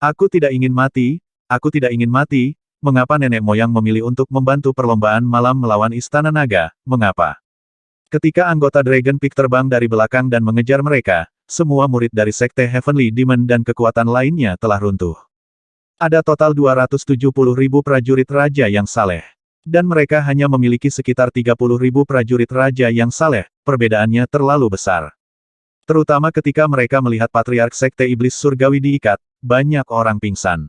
[SPEAKER 1] Aku tidak ingin mati, aku tidak ingin mati, mengapa nenek moyang memilih untuk membantu perlombaan malam melawan Istana Naga, mengapa? Ketika anggota Dragon Peak terbang dari belakang dan mengejar mereka, semua murid dari Sekte Heavenly Demon dan kekuatan lainnya telah runtuh. Ada total 270.000 prajurit raja yang saleh. Dan mereka hanya memiliki sekitar 30.000 prajurit raja yang saleh, perbedaannya terlalu besar. Terutama ketika mereka melihat Patriark Sekte Iblis Surgawi diikat, banyak orang pingsan.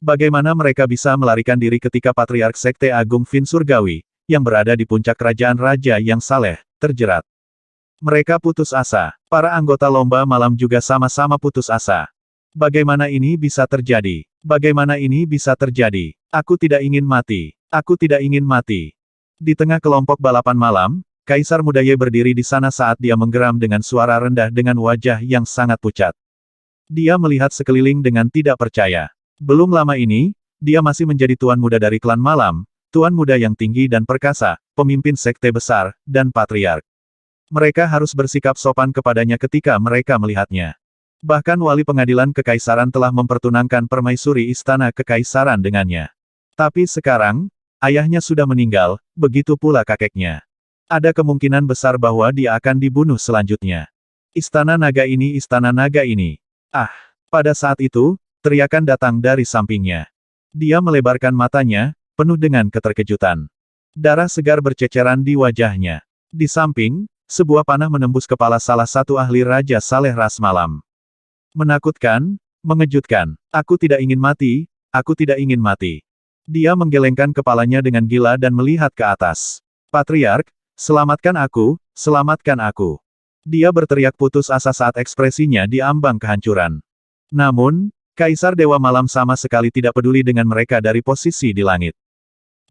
[SPEAKER 1] Bagaimana mereka bisa melarikan diri ketika Patriark Sekte Agung Fin Surgawi, yang berada di puncak kerajaan raja yang saleh, terjerat? Mereka putus asa. Para anggota lomba malam juga sama-sama putus asa. Bagaimana ini bisa terjadi? Bagaimana ini bisa terjadi? Aku tidak ingin mati. Aku tidak ingin mati. Di tengah kelompok balapan malam, Kaisar Muda Ye berdiri di sana saat dia menggeram dengan suara rendah dengan wajah yang sangat pucat. Dia melihat sekeliling dengan tidak percaya. Belum lama ini, dia masih menjadi Tuan Muda dari klan malam, Tuan Muda yang tinggi dan perkasa, pemimpin sekte besar, dan patriark. Mereka harus bersikap sopan kepadanya ketika mereka melihatnya. Bahkan wali pengadilan kekaisaran telah mempertunangkan permaisuri istana kekaisaran dengannya. Tapi sekarang, ayahnya sudah meninggal, begitu pula kakeknya. Ada kemungkinan besar bahwa dia akan dibunuh selanjutnya. Istana naga ini, istana naga ini. Ah! Pada saat itu, teriakan datang dari sampingnya. Dia melebarkan matanya, penuh dengan keterkejutan. Darah segar berceceran di wajahnya. Di samping, sebuah panah menembus kepala salah satu ahli Raja Saleh Ras Malam. Menakutkan, mengejutkan. Aku tidak ingin mati, aku tidak ingin mati. Dia menggelengkan kepalanya dengan gila dan melihat ke atas. Patriark, selamatkan aku, selamatkan aku. Dia berteriak putus asa saat ekspresinya diambang kehancuran. Namun, Kaisar Dewa Malam sama sekali tidak peduli dengan mereka dari posisi di langit.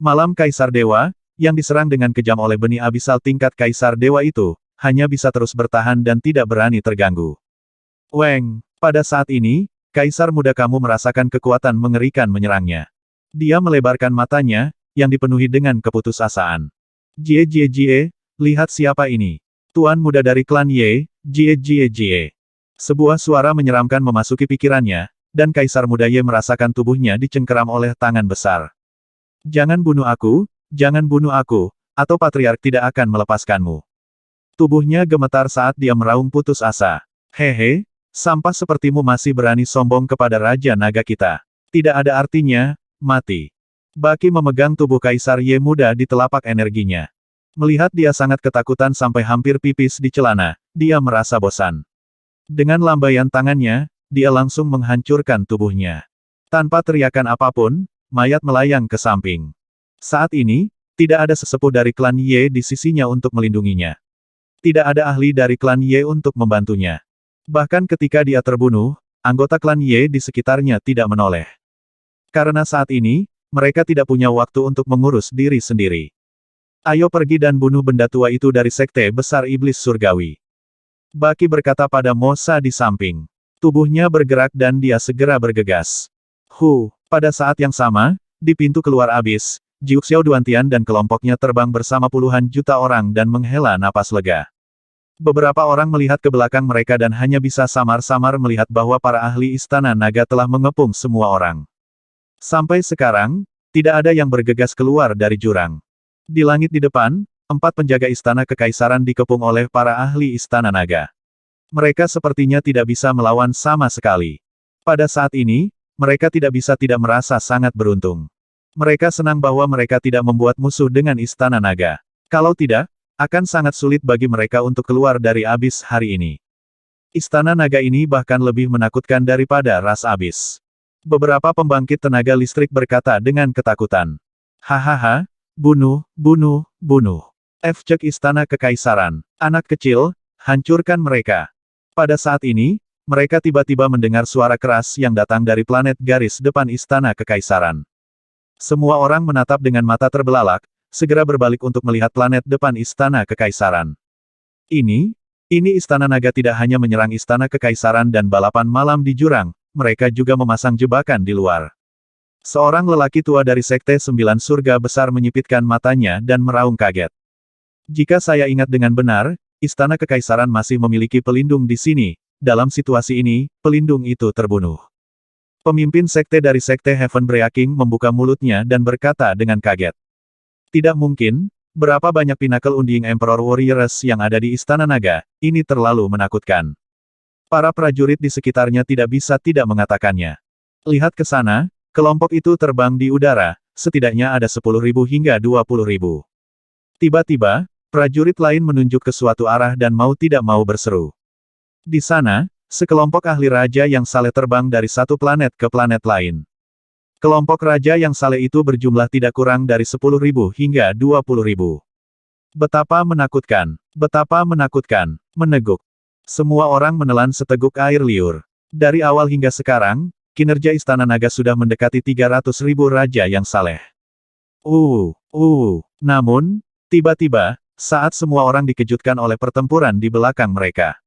[SPEAKER 1] Malam Kaisar Dewa, yang diserang dengan kejam oleh benih abisal tingkat Kaisar Dewa itu, hanya bisa terus bertahan dan tidak berani terganggu. Weng, pada saat ini, Kaisar Muda kamu merasakan kekuatan mengerikan menyerangnya. Dia melebarkan matanya, yang dipenuhi dengan keputusasaan. Jie Jie Jie, lihat siapa ini. Tuan Muda dari klan Ye, Jie Jie Jie. Sebuah suara menyeramkan memasuki pikirannya, dan Kaisar Muda Ye merasakan tubuhnya dicengkeram oleh tangan besar. Jangan bunuh aku, atau Patriark tidak akan melepaskanmu. Tubuhnya gemetar saat dia meraung putus asa. Hehe, sampah sepertimu masih berani sombong kepada Raja Naga kita. Tidak ada artinya, mati. Baki memegang tubuh Kaisar Ye Muda di telapak energinya. Melihat dia sangat ketakutan sampai hampir pipis di celana, dia merasa bosan. Dengan lambaian tangannya, dia langsung menghancurkan tubuhnya. Tanpa teriakan apapun, mayat melayang ke samping. Saat ini, tidak ada sesepuh dari klan Ye di sisinya untuk melindunginya. Tidak ada ahli dari klan Ye untuk membantunya. Bahkan ketika dia terbunuh, anggota klan Ye di sekitarnya tidak menoleh. Karena saat ini, mereka tidak punya waktu untuk mengurus diri sendiri. Ayo pergi dan bunuh benda tua itu dari sekte besar iblis surgawi. Baki berkata pada Mosa di samping. Tubuhnya bergerak dan dia segera bergegas. Pada saat yang sama, di pintu keluar abis, Jiuxiao Duantian dan kelompoknya terbang bersama puluhan juta orang dan menghela napas lega. Beberapa orang melihat ke belakang mereka dan hanya bisa samar-samar melihat bahwa para ahli istana naga telah mengepung semua orang. Sampai sekarang, tidak ada yang bergegas keluar dari jurang. Di langit di depan, 4 penjaga istana kekaisaran dikepung oleh para ahli istana naga. Mereka sepertinya tidak bisa melawan sama sekali. Pada saat ini, mereka tidak bisa tidak merasa sangat beruntung. Mereka senang bahwa mereka tidak membuat musuh dengan istana naga. Kalau tidak, akan sangat sulit bagi mereka untuk keluar dari abis hari ini. Istana naga ini bahkan lebih menakutkan daripada ras abis. Beberapa pembangkit tenaga listrik berkata dengan ketakutan. Hahaha, bunuh, bunuh, bunuh. Cek istana kekaisaran. Anak kecil, hancurkan mereka. Pada saat ini, mereka tiba-tiba mendengar suara keras yang datang dari planet garis depan istana kekaisaran. Semua orang menatap dengan mata terbelalak, segera berbalik untuk melihat planet depan istana kekaisaran. Ini istana naga tidak hanya menyerang istana kekaisaran dan balapan malam di jurang, mereka juga memasang jebakan di luar. Seorang lelaki tua dari Sekte Sembilan Surga Besar menyipitkan matanya dan meraung kaget. Jika saya ingat dengan benar, istana kekaisaran masih memiliki pelindung di sini. Dalam situasi ini, pelindung itu terbunuh. Pemimpin sekte dari Sekte Heaven Breaking membuka mulutnya dan berkata dengan kaget. Tidak mungkin, berapa banyak Pinnacle Undying Emperor Warriors yang ada di Istana Naga, ini terlalu menakutkan. Para prajurit di sekitarnya tidak bisa tidak mengatakannya. Lihat ke sana, kelompok itu terbang di udara, setidaknya ada 10.000 hingga 20.000. Tiba-tiba, prajurit lain menunjuk ke suatu arah dan mau tidak mau berseru. Di sana, sekelompok ahli raja yang saleh terbang dari satu planet ke planet lain. Kelompok raja yang saleh itu berjumlah tidak kurang dari 10.000 hingga 20.000. Betapa menakutkan, meneguk. Semua orang menelan seteguk air liur. Dari awal hingga sekarang, kinerja Istana Naga sudah mendekati 300.000 raja yang saleh. Namun, tiba-tiba, saat semua orang dikejutkan oleh pertempuran di belakang mereka.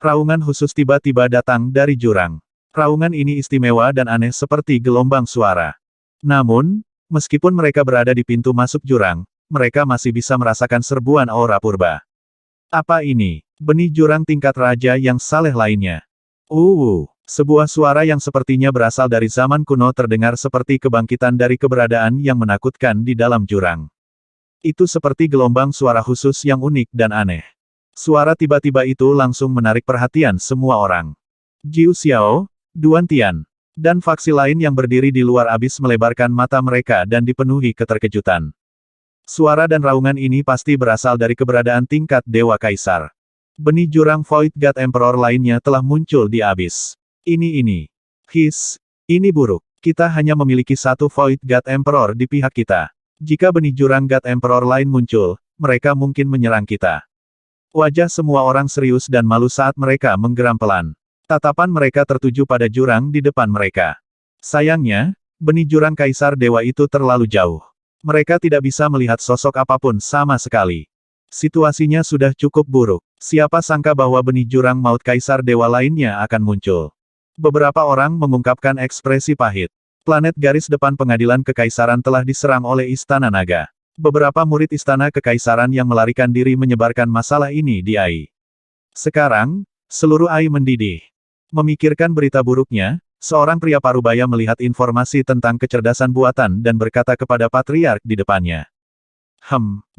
[SPEAKER 1] Raungan khusus tiba-tiba datang dari jurang. Raungan ini istimewa dan aneh seperti gelombang suara. Namun, meskipun mereka berada di pintu masuk jurang, mereka masih bisa merasakan serbuan aura purba. Apa ini? Benih jurang tingkat raja yang saleh lainnya. Sebuah suara yang sepertinya berasal dari zaman kuno terdengar seperti kebangkitan dari keberadaan yang menakutkan di dalam jurang. Itu seperti gelombang suara khusus yang unik dan aneh. Suara tiba-tiba itu langsung menarik perhatian semua orang. Jiu Xiao, Duan Tian, dan faksi lain yang berdiri di luar abis melebarkan mata mereka dan dipenuhi keterkejutan. Suara dan raungan ini pasti berasal dari keberadaan tingkat Dewa Kaisar. Benih jurang Void God Emperor lainnya telah muncul di abis. Ini buruk. Kita hanya memiliki satu Void God Emperor di pihak kita. Jika benih jurang God Emperor lain muncul, mereka mungkin menyerang kita. Wajah semua orang serius dan malu saat mereka menggeram pelan. Tatapan mereka tertuju pada jurang di depan mereka. Sayangnya, benih jurang Kaisar Dewa itu terlalu jauh. Mereka tidak bisa melihat sosok apapun sama sekali. Situasinya sudah cukup buruk. Siapa sangka bahwa benih jurang maut Kaisar Dewa lainnya akan muncul. Beberapa orang mengungkapkan ekspresi pahit. Planet garis depan pengadilan kekaisaran telah diserang oleh Istana Naga. Beberapa murid Istana Kekaisaran yang melarikan diri menyebarkan masalah ini di AI. Sekarang, seluruh AI mendidih. Memikirkan berita buruknya, seorang pria parubaya melihat informasi tentang kecerdasan buatan dan berkata kepada Patriark di depannya.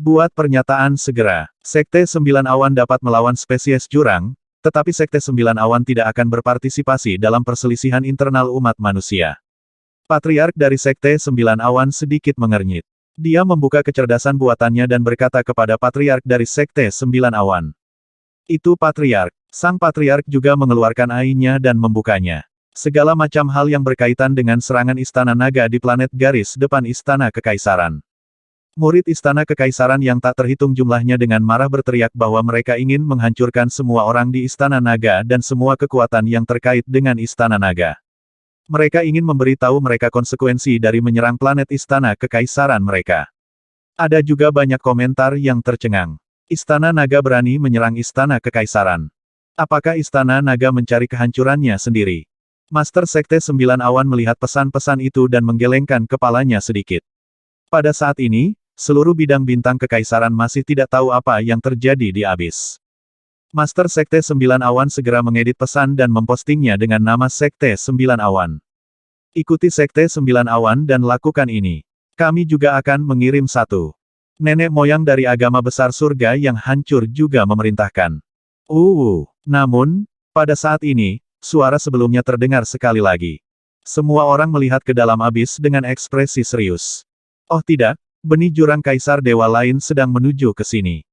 [SPEAKER 1] Buat pernyataan segera. Sekte Sembilan Awan dapat melawan spesies jurang, tetapi Sekte Sembilan Awan tidak akan berpartisipasi dalam perselisihan internal umat manusia. Patriark dari Sekte Sembilan Awan sedikit mengernyit. Dia membuka kecerdasan buatannya dan berkata kepada Patriark dari Sekte Sembilan Awan. Itu Patriark. Sang Patriark juga mengeluarkan AI-nya dan membukanya. Segala macam hal yang berkaitan dengan serangan Istana Naga di planet garis depan Istana Kekaisaran. Murid Istana Kekaisaran yang tak terhitung jumlahnya dengan marah berteriak bahwa mereka ingin menghancurkan semua orang di Istana Naga dan semua kekuatan yang terkait dengan Istana Naga. Mereka ingin memberitahu mereka konsekuensi dari menyerang planet Istana Kekaisaran mereka. Ada juga banyak komentar yang tercengang. Istana Naga berani menyerang Istana Kekaisaran. Apakah Istana Naga mencari kehancurannya sendiri? Master Sekte Sembilan Awan melihat pesan-pesan itu dan menggelengkan kepalanya sedikit. Pada saat ini, seluruh bidang bintang kekaisaran masih tidak tahu apa yang terjadi di abis. Master Sekte Sembilan Awan segera mengedit pesan dan mempostingnya dengan nama Sekte Sembilan Awan. Ikuti Sekte Sembilan Awan dan lakukan ini. Kami juga akan mengirim satu. Nenek moyang dari agama besar surga yang hancur juga memerintahkan. Namun, pada saat ini, suara sebelumnya terdengar sekali lagi. Semua orang melihat ke dalam abis dengan ekspresi serius. Oh tidak, benih jurang Kaisar Dewa lain sedang menuju ke sini.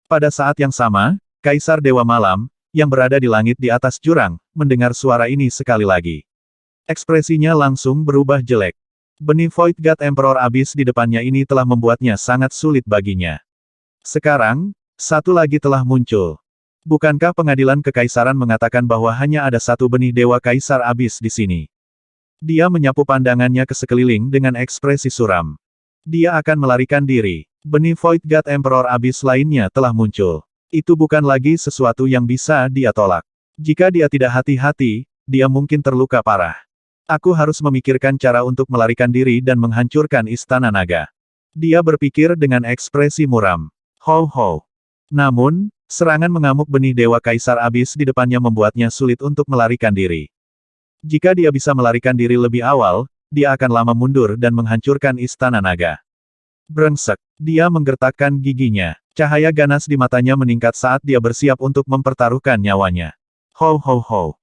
[SPEAKER 1] Pada saat yang sama, Kaisar Dewa Malam, yang berada di langit di atas jurang, mendengar suara ini sekali lagi. Ekspresinya langsung berubah jelek. Benih Void God Emperor Abyss di depannya ini telah membuatnya sangat sulit baginya. Sekarang, satu lagi telah muncul. Bukankah pengadilan kekaisaran mengatakan bahwa hanya ada satu benih Dewa Kaisar Abyss di sini? Dia menyapu pandangannya ke sekeliling dengan ekspresi suram. Dia akan melarikan diri. Benih Void God Emperor Abyss lainnya telah muncul. Itu bukan lagi sesuatu yang bisa dia tolak. Jika dia tidak hati-hati, dia mungkin terluka parah. Aku harus memikirkan cara untuk melarikan diri dan menghancurkan Istana Naga. Dia berpikir dengan ekspresi muram. Namun, serangan mengamuk benih Dewa Kaisar Abyss di depannya membuatnya sulit untuk melarikan diri. Jika dia bisa melarikan diri lebih awal, dia akan lama mundur dan menghancurkan Istana Naga. Brengsek. Dia menggertakkan giginya. Cahaya ganas di matanya meningkat saat dia bersiap untuk mempertaruhkan nyawanya.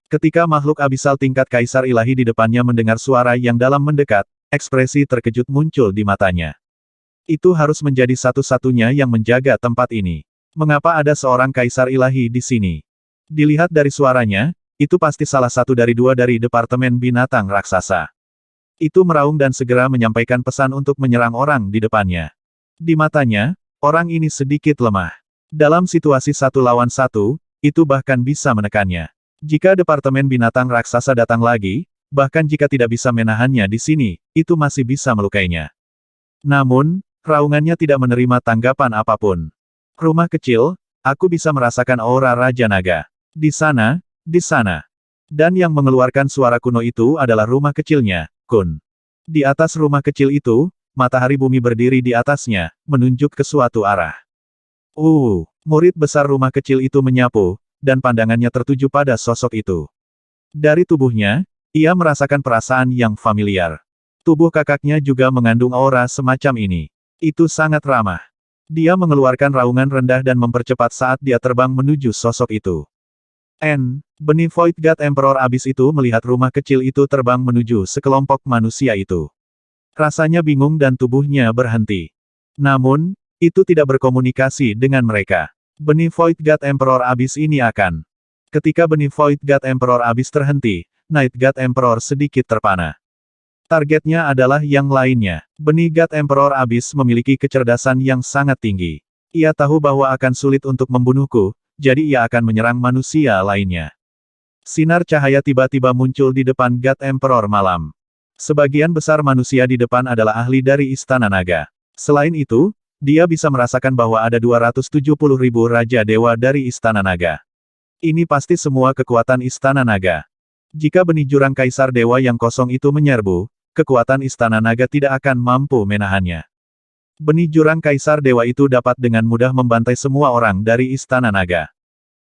[SPEAKER 1] Ketika makhluk abisal tingkat Kaisar Ilahi di depannya mendengar suara yang dalam mendekat, ekspresi terkejut muncul di matanya. Itu harus menjadi satu-satunya yang menjaga tempat ini. Mengapa ada seorang Kaisar Ilahi di sini? Dilihat dari suaranya, itu pasti salah satu dari dua dari Departemen Binatang Raksasa. Itu meraung dan segera menyampaikan pesan untuk menyerang orang di depannya. Di matanya, orang ini sedikit lemah. Dalam situasi satu lawan satu, itu bahkan bisa menekannya. Jika Departemen Binatang Raksasa datang lagi, bahkan jika tidak bisa menahannya di sini, itu masih bisa melukainya. Namun, raungannya tidak menerima tanggapan apapun. Rumah kecil, aku bisa merasakan aura Raja Naga. Di sana, di sana. Dan yang mengeluarkan suara kuno itu adalah rumah kecilnya, Kun. Di atas rumah kecil itu, matahari bumi berdiri di atasnya, menunjuk ke suatu arah. Murid besar rumah kecil itu menyapu, dan pandangannya tertuju pada sosok itu. Dari tubuhnya, ia merasakan perasaan yang familiar. Tubuh kakaknya juga mengandung aura semacam ini. Itu sangat ramah. Dia mengeluarkan raungan rendah dan mempercepat saat dia terbang menuju sosok itu. Benih Void God Emperor Abyss itu melihat rumah kecil itu terbang menuju sekelompok manusia itu. Rasanya bingung dan tubuhnya berhenti. Namun, itu tidak berkomunikasi dengan mereka. Benih Void God Emperor Abyss ini akan. Ketika benih Void God Emperor Abyss terhenti, Night God Emperor sedikit terpana. Targetnya adalah yang lainnya. Benih God Emperor Abyss memiliki kecerdasan yang sangat tinggi. Ia tahu bahwa akan sulit untuk membunuhku, jadi ia akan menyerang manusia lainnya. Sinar cahaya tiba-tiba muncul di depan God Emperor Malam. Sebagian besar manusia di depan adalah ahli dari Istana Naga. Selain itu, dia bisa merasakan bahwa ada 270.000 Raja Dewa dari Istana Naga. Ini pasti semua kekuatan Istana Naga. Jika benih jurang Kaisar Dewa yang kosong itu menyerbu, kekuatan Istana Naga tidak akan mampu menahannya. Benih jurang Kaisar Dewa itu dapat dengan mudah membantai semua orang dari Istana Naga.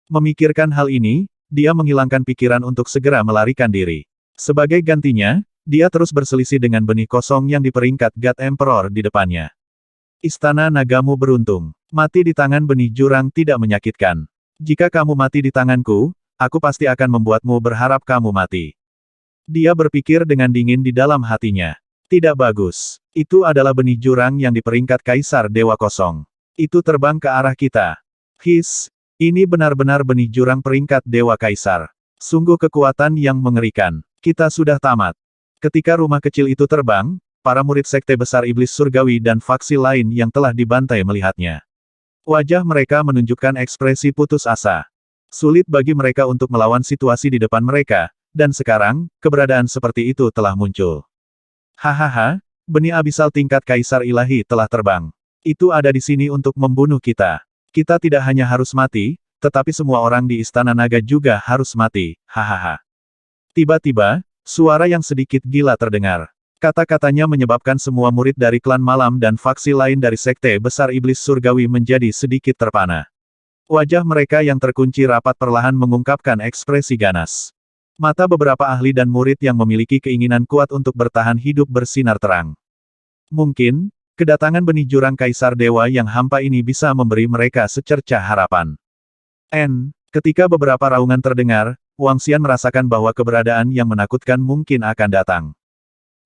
[SPEAKER 1] Memikirkan hal ini, dia menghilangkan pikiran untuk segera melarikan diri. Sebagai gantinya, dia terus berselisih dengan benih kosong yang di peringkat God Emperor di depannya. Istana Nagamu beruntung. Mati di tangan benih jurang tidak menyakitkan. Jika kamu mati di tanganku, aku pasti akan membuatmu berharap kamu mati. Dia berpikir dengan dingin di dalam hatinya. Tidak bagus. Itu adalah benih jurang yang di peringkat Kaisar Dewa Kosong. Itu terbang ke arah kita. Ini benar-benar benih jurang peringkat Dewa Kaisar. Sungguh kekuatan yang mengerikan. Kita sudah tamat. Ketika rumah kecil itu terbang, para murid Sekte Besar Iblis Surgawi dan faksi lain yang telah dibantai melihatnya. Wajah mereka menunjukkan ekspresi putus asa. Sulit bagi mereka untuk melawan situasi di depan mereka, dan sekarang, keberadaan seperti itu telah muncul. Hahaha, benih abisal tingkat Kaisar Ilahi telah terbang. Itu ada di sini untuk membunuh kita. Kita tidak hanya harus mati, tetapi semua orang di Istana Naga juga harus mati, hahaha. Tiba-tiba, suara yang sedikit gila terdengar. Kata-katanya menyebabkan semua murid dari klan malam dan faksi lain dari Sekte Besar Iblis Surgawi menjadi sedikit terpana. Wajah mereka yang terkunci rapat perlahan mengungkapkan ekspresi ganas. Mata beberapa ahli dan murid yang memiliki keinginan kuat untuk bertahan hidup bersinar terang. Mungkin, kedatangan benih jurang Kaisar Dewa yang hampa ini bisa memberi mereka secercah harapan. Ketika beberapa raungan terdengar, Wang Xian merasakan bahwa keberadaan yang menakutkan mungkin akan datang.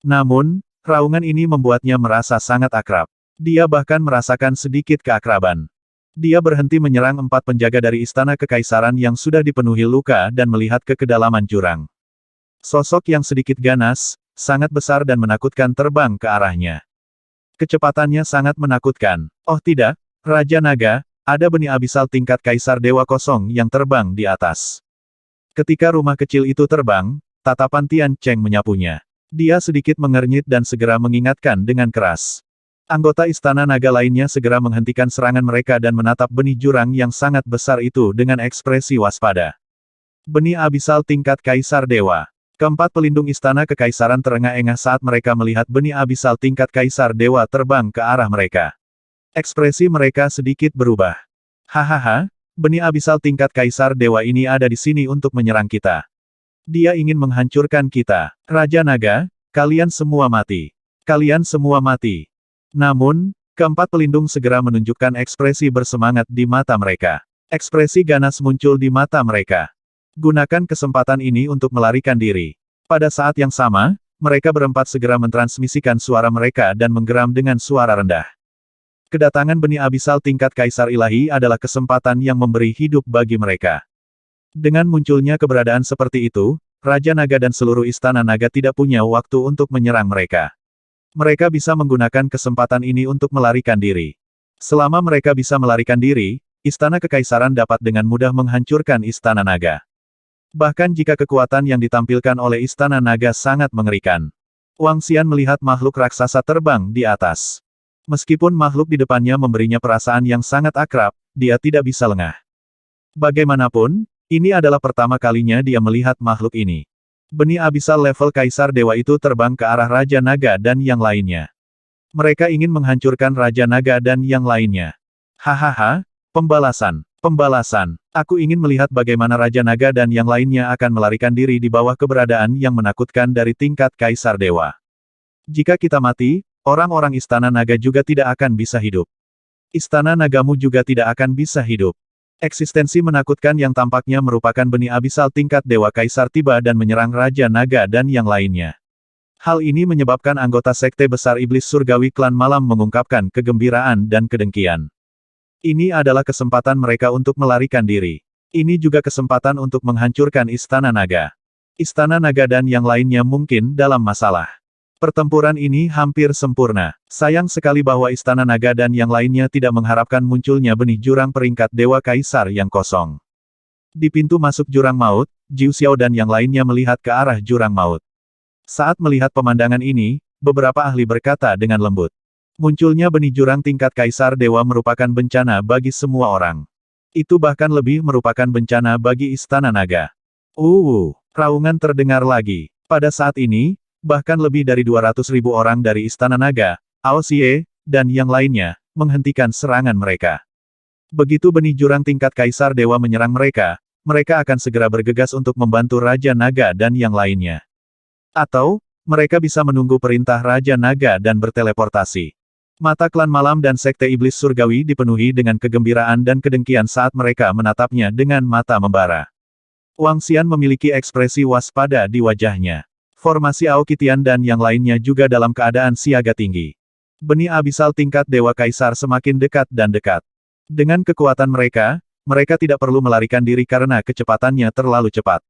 [SPEAKER 1] Namun, raungan ini membuatnya merasa sangat akrab. Dia bahkan merasakan sedikit keakraban. Dia berhenti menyerang 4 penjaga dari Istana Kekaisaran yang sudah dipenuhi luka dan melihat ke kedalaman jurang. Sosok yang sedikit ganas, sangat besar dan menakutkan terbang ke arahnya. Kecepatannya sangat menakutkan. Oh tidak, Raja Naga, ada benih abisal tingkat Kaisar Dewa Kosong yang terbang di atas. Ketika rumah kecil itu terbang, tatapan Tian Cheng menyapunya. Dia sedikit mengernyit dan segera mengingatkan dengan keras. Anggota Istana Naga lainnya segera menghentikan serangan mereka dan menatap benih jurang yang sangat besar itu dengan ekspresi waspada. Benih abisal tingkat Kaisar Dewa. Keempat pelindung Istana Kekaisaran terengah-engah saat mereka melihat benih abisal tingkat Kaisar Dewa terbang ke arah mereka. Ekspresi mereka sedikit berubah. Hahaha, benih abisal tingkat Kaisar Dewa ini ada di sini untuk menyerang kita. Dia ingin menghancurkan kita. Raja Naga, kalian semua mati. Kalian semua mati. Namun, keempat pelindung segera menunjukkan ekspresi bersemangat di mata mereka. Ekspresi ganas muncul di mata mereka. Gunakan kesempatan ini untuk melarikan diri. Pada saat yang sama, mereka berempat segera mentransmisikan suara mereka dan menggeram dengan suara rendah. Kedatangan benih abisal tingkat Kaisar Ilahi adalah kesempatan yang memberi hidup bagi mereka. Dengan munculnya keberadaan seperti itu, Raja Naga dan seluruh Istana Naga tidak punya waktu untuk menyerang mereka. Mereka bisa menggunakan kesempatan ini untuk melarikan diri. Selama mereka bisa melarikan diri, Istana Kekaisaran dapat dengan mudah menghancurkan Istana Naga. Bahkan jika kekuatan yang ditampilkan oleh Istana Naga sangat mengerikan. Wang Xian melihat makhluk raksasa terbang di atas. Meskipun makhluk di depannya memberinya perasaan yang sangat akrab, dia tidak bisa lengah. Bagaimanapun, ini adalah pertama kalinya dia melihat makhluk ini. Benih abisal level Kaisar Dewa itu terbang ke arah Raja Naga dan yang lainnya. Mereka ingin menghancurkan Raja Naga dan yang lainnya. Hahaha, pembalasan. Pembalasan. Aku ingin melihat bagaimana Raja Naga dan yang lainnya akan melarikan diri di bawah keberadaan yang menakutkan dari tingkat Kaisar Dewa. Jika kita mati, orang-orang Istana Naga juga tidak akan bisa hidup. Istana Nagamu juga tidak akan bisa hidup. Eksistensi menakutkan yang tampaknya merupakan benih abisal tingkat Dewa Kaisar tiba dan menyerang Raja Naga dan yang lainnya. Hal ini menyebabkan anggota Sekte Besar Iblis Surgawi Klan Malam mengungkapkan kegembiraan dan kedengkian. Ini adalah kesempatan mereka untuk melarikan diri. Ini juga kesempatan untuk menghancurkan Istana Naga. Istana Naga dan yang lainnya mungkin dalam masalah. Pertempuran ini hampir sempurna. Sayang sekali bahwa Istana Naga dan yang lainnya tidak mengharapkan munculnya benih jurang peringkat Dewa Kaisar yang kosong. Di pintu masuk jurang maut, Jiu Xiao dan yang lainnya melihat ke arah jurang maut. Saat melihat pemandangan ini, beberapa ahli berkata dengan lembut. Munculnya benih jurang tingkat Kaisar Dewa merupakan bencana bagi semua orang. Itu bahkan lebih merupakan bencana bagi Istana Naga. Raungan terdengar lagi. Pada saat ini, bahkan lebih dari 200.000 orang dari Istana Naga, Ao Xie, dan yang lainnya, menghentikan serangan mereka. Begitu benih jurang tingkat Kaisar Dewa menyerang mereka, mereka akan segera bergegas untuk membantu Raja Naga dan yang lainnya. Atau, mereka bisa menunggu perintah Raja Naga dan berteleportasi. Mata klan malam dan Sekte Iblis Surgawi dipenuhi dengan kegembiraan dan kedengkian saat mereka menatapnya dengan mata membara. Wang Xian memiliki ekspresi waspada di wajahnya. Formasi Aokitian dan yang lainnya juga dalam keadaan siaga tinggi. Benih abisal tingkat Dewa Kaisar semakin dekat dan dekat. Dengan kekuatan mereka, mereka tidak perlu melarikan diri karena kecepatannya terlalu cepat.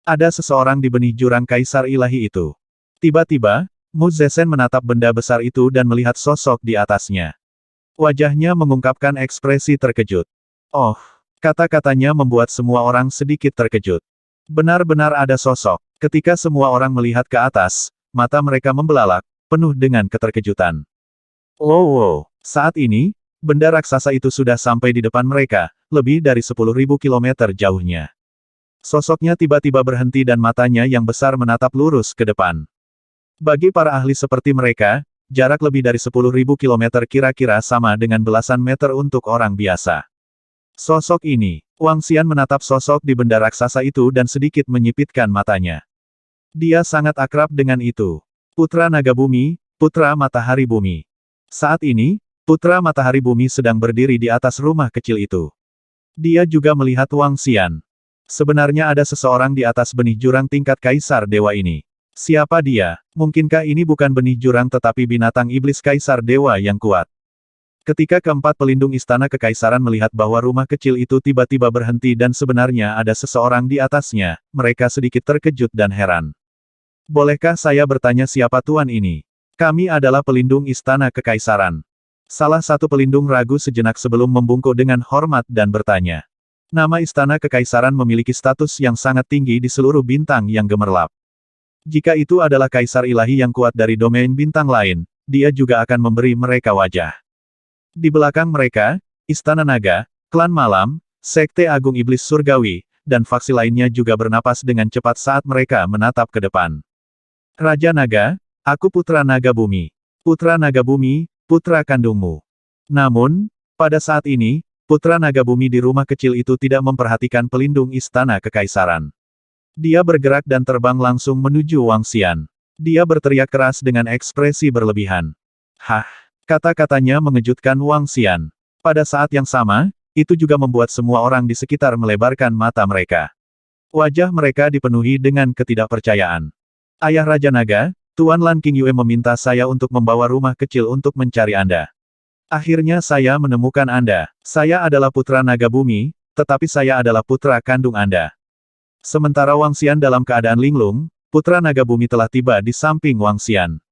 [SPEAKER 1] Ada seseorang di benih jurang Kaisar Ilahi itu. Tiba-tiba, Mu Zesen menatap benda besar itu dan melihat sosok di atasnya. Wajahnya mengungkapkan ekspresi terkejut. Oh, kata-katanya membuat semua orang sedikit terkejut. Benar-benar ada sosok. Ketika semua orang melihat ke atas, mata mereka membelalak, penuh dengan keterkejutan. Saat ini, benda raksasa itu sudah sampai di depan mereka, lebih dari 10.000 kilometer jauhnya. Sosoknya tiba-tiba berhenti dan matanya yang besar menatap lurus ke depan. Bagi para ahli seperti mereka, jarak lebih dari 10.000 kilometer kira-kira sama dengan belasan meter untuk orang biasa. Sosok ini, Wang Xian menatap sosok di benda raksasa itu dan sedikit menyipitkan matanya. Dia sangat akrab dengan itu. Putra Naga Bumi, Putra Matahari Bumi. Saat ini, Putra Matahari Bumi sedang berdiri di atas rumah kecil itu. Dia juga melihat Wang Xian. Sebenarnya ada seseorang di atas benih jurang tingkat Kaisar Dewa ini. Siapa dia? Mungkinkah ini bukan benih jurang tetapi binatang iblis Kaisar Dewa yang kuat? Ketika keempat pelindung istana kekaisaran melihat bahwa rumah kecil itu tiba-tiba berhenti dan sebenarnya ada seseorang di atasnya, mereka sedikit terkejut dan heran. Bolehkah saya bertanya siapa tuan ini? Kami adalah pelindung istana kekaisaran. Salah satu pelindung ragu sejenak sebelum membungkuk dengan hormat dan bertanya. Nama istana kekaisaran memiliki status yang sangat tinggi di seluruh bintang yang gemerlap. Jika itu adalah kaisar ilahi yang kuat dari domain bintang lain, dia juga akan memberi mereka wajah. Di belakang mereka, Istana Naga, Klan Malam, Sekte Agung Iblis Surgawi, dan faksi lainnya juga bernapas dengan cepat saat mereka menatap ke depan. Raja Naga, aku Putra Naga Bumi. Putra Naga Bumi, putra kandungmu. Namun, pada saat ini, Putra Naga Bumi di rumah kecil itu tidak memperhatikan pelindung Istana Kekaisaran. Dia bergerak dan terbang langsung menuju Wang Xian. Dia berteriak keras dengan ekspresi berlebihan. Hah! Kata-katanya mengejutkan Wang Xian. Pada saat yang sama, itu juga membuat semua orang di sekitar melebarkan mata mereka. Wajah mereka dipenuhi dengan ketidakpercayaan. Ayah Raja Naga, Tuan Lan King Yue meminta saya untuk membawa rumah kecil untuk mencari Anda. Akhirnya saya menemukan Anda. Saya adalah Putra Naga Bumi, tetapi saya adalah putra kandung Anda. Sementara Wang Xian dalam keadaan linglung, Putra Naga Bumi telah tiba di samping Wang Xian.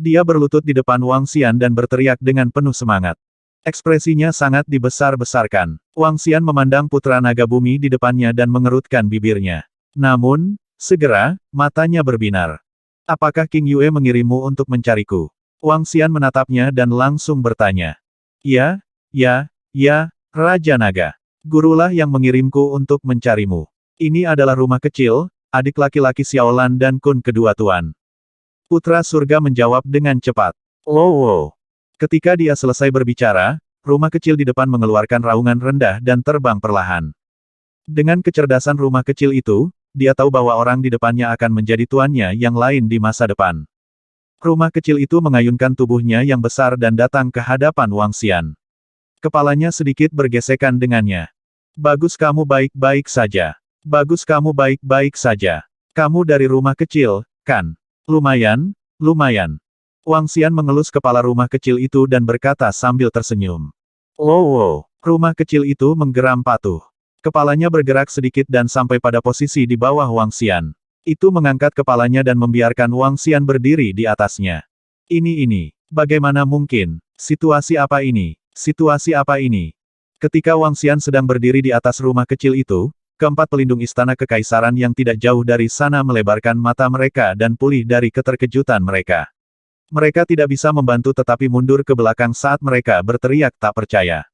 [SPEAKER 1] Dia berlutut di depan Wang Xian dan berteriak dengan penuh semangat. Ekspresinya sangat dibesar-besarkan. Wang Xian memandang Putra Naga Bumi di depannya dan mengerutkan bibirnya. Namun, segera, matanya berbinar. Apakah King Yue mengirimmu untuk mencariku? Wang Xian menatapnya dan langsung bertanya. Ya, Raja Naga. Gurulah yang mengirimku untuk mencarimu. Ini adalah rumah kecil, adik laki-laki Xiaolan dan Kun kedua tuan. Putra surga menjawab dengan cepat. Wow. Ketika dia selesai berbicara, rumah kecil di depan mengeluarkan raungan rendah dan terbang perlahan. Dengan kecerdasan rumah kecil itu, dia tahu bahwa orang di depannya akan menjadi tuannya yang lain di masa depan. Rumah kecil itu mengayunkan tubuhnya yang besar dan datang ke hadapan Wang Xian. Kepalanya sedikit bergesekan dengannya. Bagus, kamu baik-baik saja. Bagus, kamu baik-baik saja. Kamu dari rumah kecil, kan? Lumayan, lumayan. Wang Xian mengelus kepala rumah kecil itu dan berkata sambil tersenyum. Wow, rumah kecil itu menggeram patuh. Kepalanya bergerak sedikit dan sampai pada posisi di bawah Wang Xian. Itu mengangkat kepalanya dan membiarkan Wang Xian berdiri di atasnya. Ini, bagaimana mungkin? Situasi apa ini? Situasi apa ini? Ketika Wang Xian sedang berdiri di atas rumah kecil itu, keempat pelindung istana kekaisaran yang tidak jauh dari sana melebarkan mata mereka dan pulih dari keterkejutan mereka. Mereka tidak bisa membantu tetapi mundur ke belakang saat mereka berteriak tak percaya.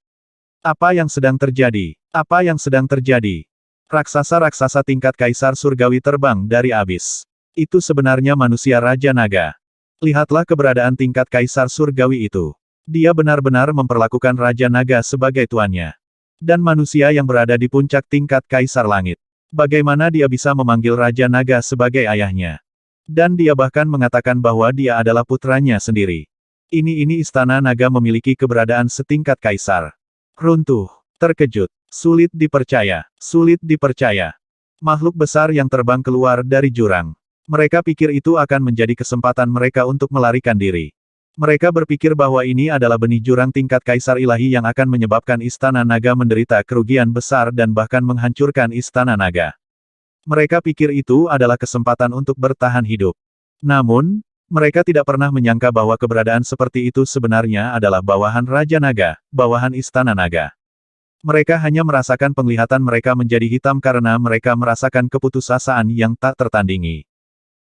[SPEAKER 1] Apa yang sedang terjadi? Apa yang sedang terjadi? Raksasa-raksasa tingkat kaisar surgawi terbang dari abis. Itu sebenarnya manusia Raja Naga. Lihatlah keberadaan tingkat kaisar surgawi itu. Dia benar-benar memperlakukan Raja Naga sebagai tuannya. Dan manusia yang berada di puncak tingkat kaisar langit. Bagaimana dia bisa memanggil Raja Naga sebagai ayahnya? Dan dia bahkan mengatakan bahwa dia adalah putranya sendiri. Ini istana naga memiliki keberadaan setingkat kaisar. Runtuh, terkejut, sulit dipercaya, sulit dipercaya. Makhluk besar yang terbang keluar dari jurang. Mereka pikir itu akan menjadi kesempatan mereka untuk melarikan diri. Mereka berpikir bahwa ini adalah benih jurang tingkat kaisar ilahi yang akan menyebabkan istana naga menderita kerugian besar dan bahkan menghancurkan istana naga. Mereka pikir itu adalah kesempatan untuk bertahan hidup. Namun, mereka tidak pernah menyangka bahwa keberadaan seperti itu sebenarnya adalah bawahan Raja Naga, bawahan istana naga. Mereka hanya merasakan penglihatan mereka menjadi hitam karena mereka merasakan keputusasaan yang tak tertandingi.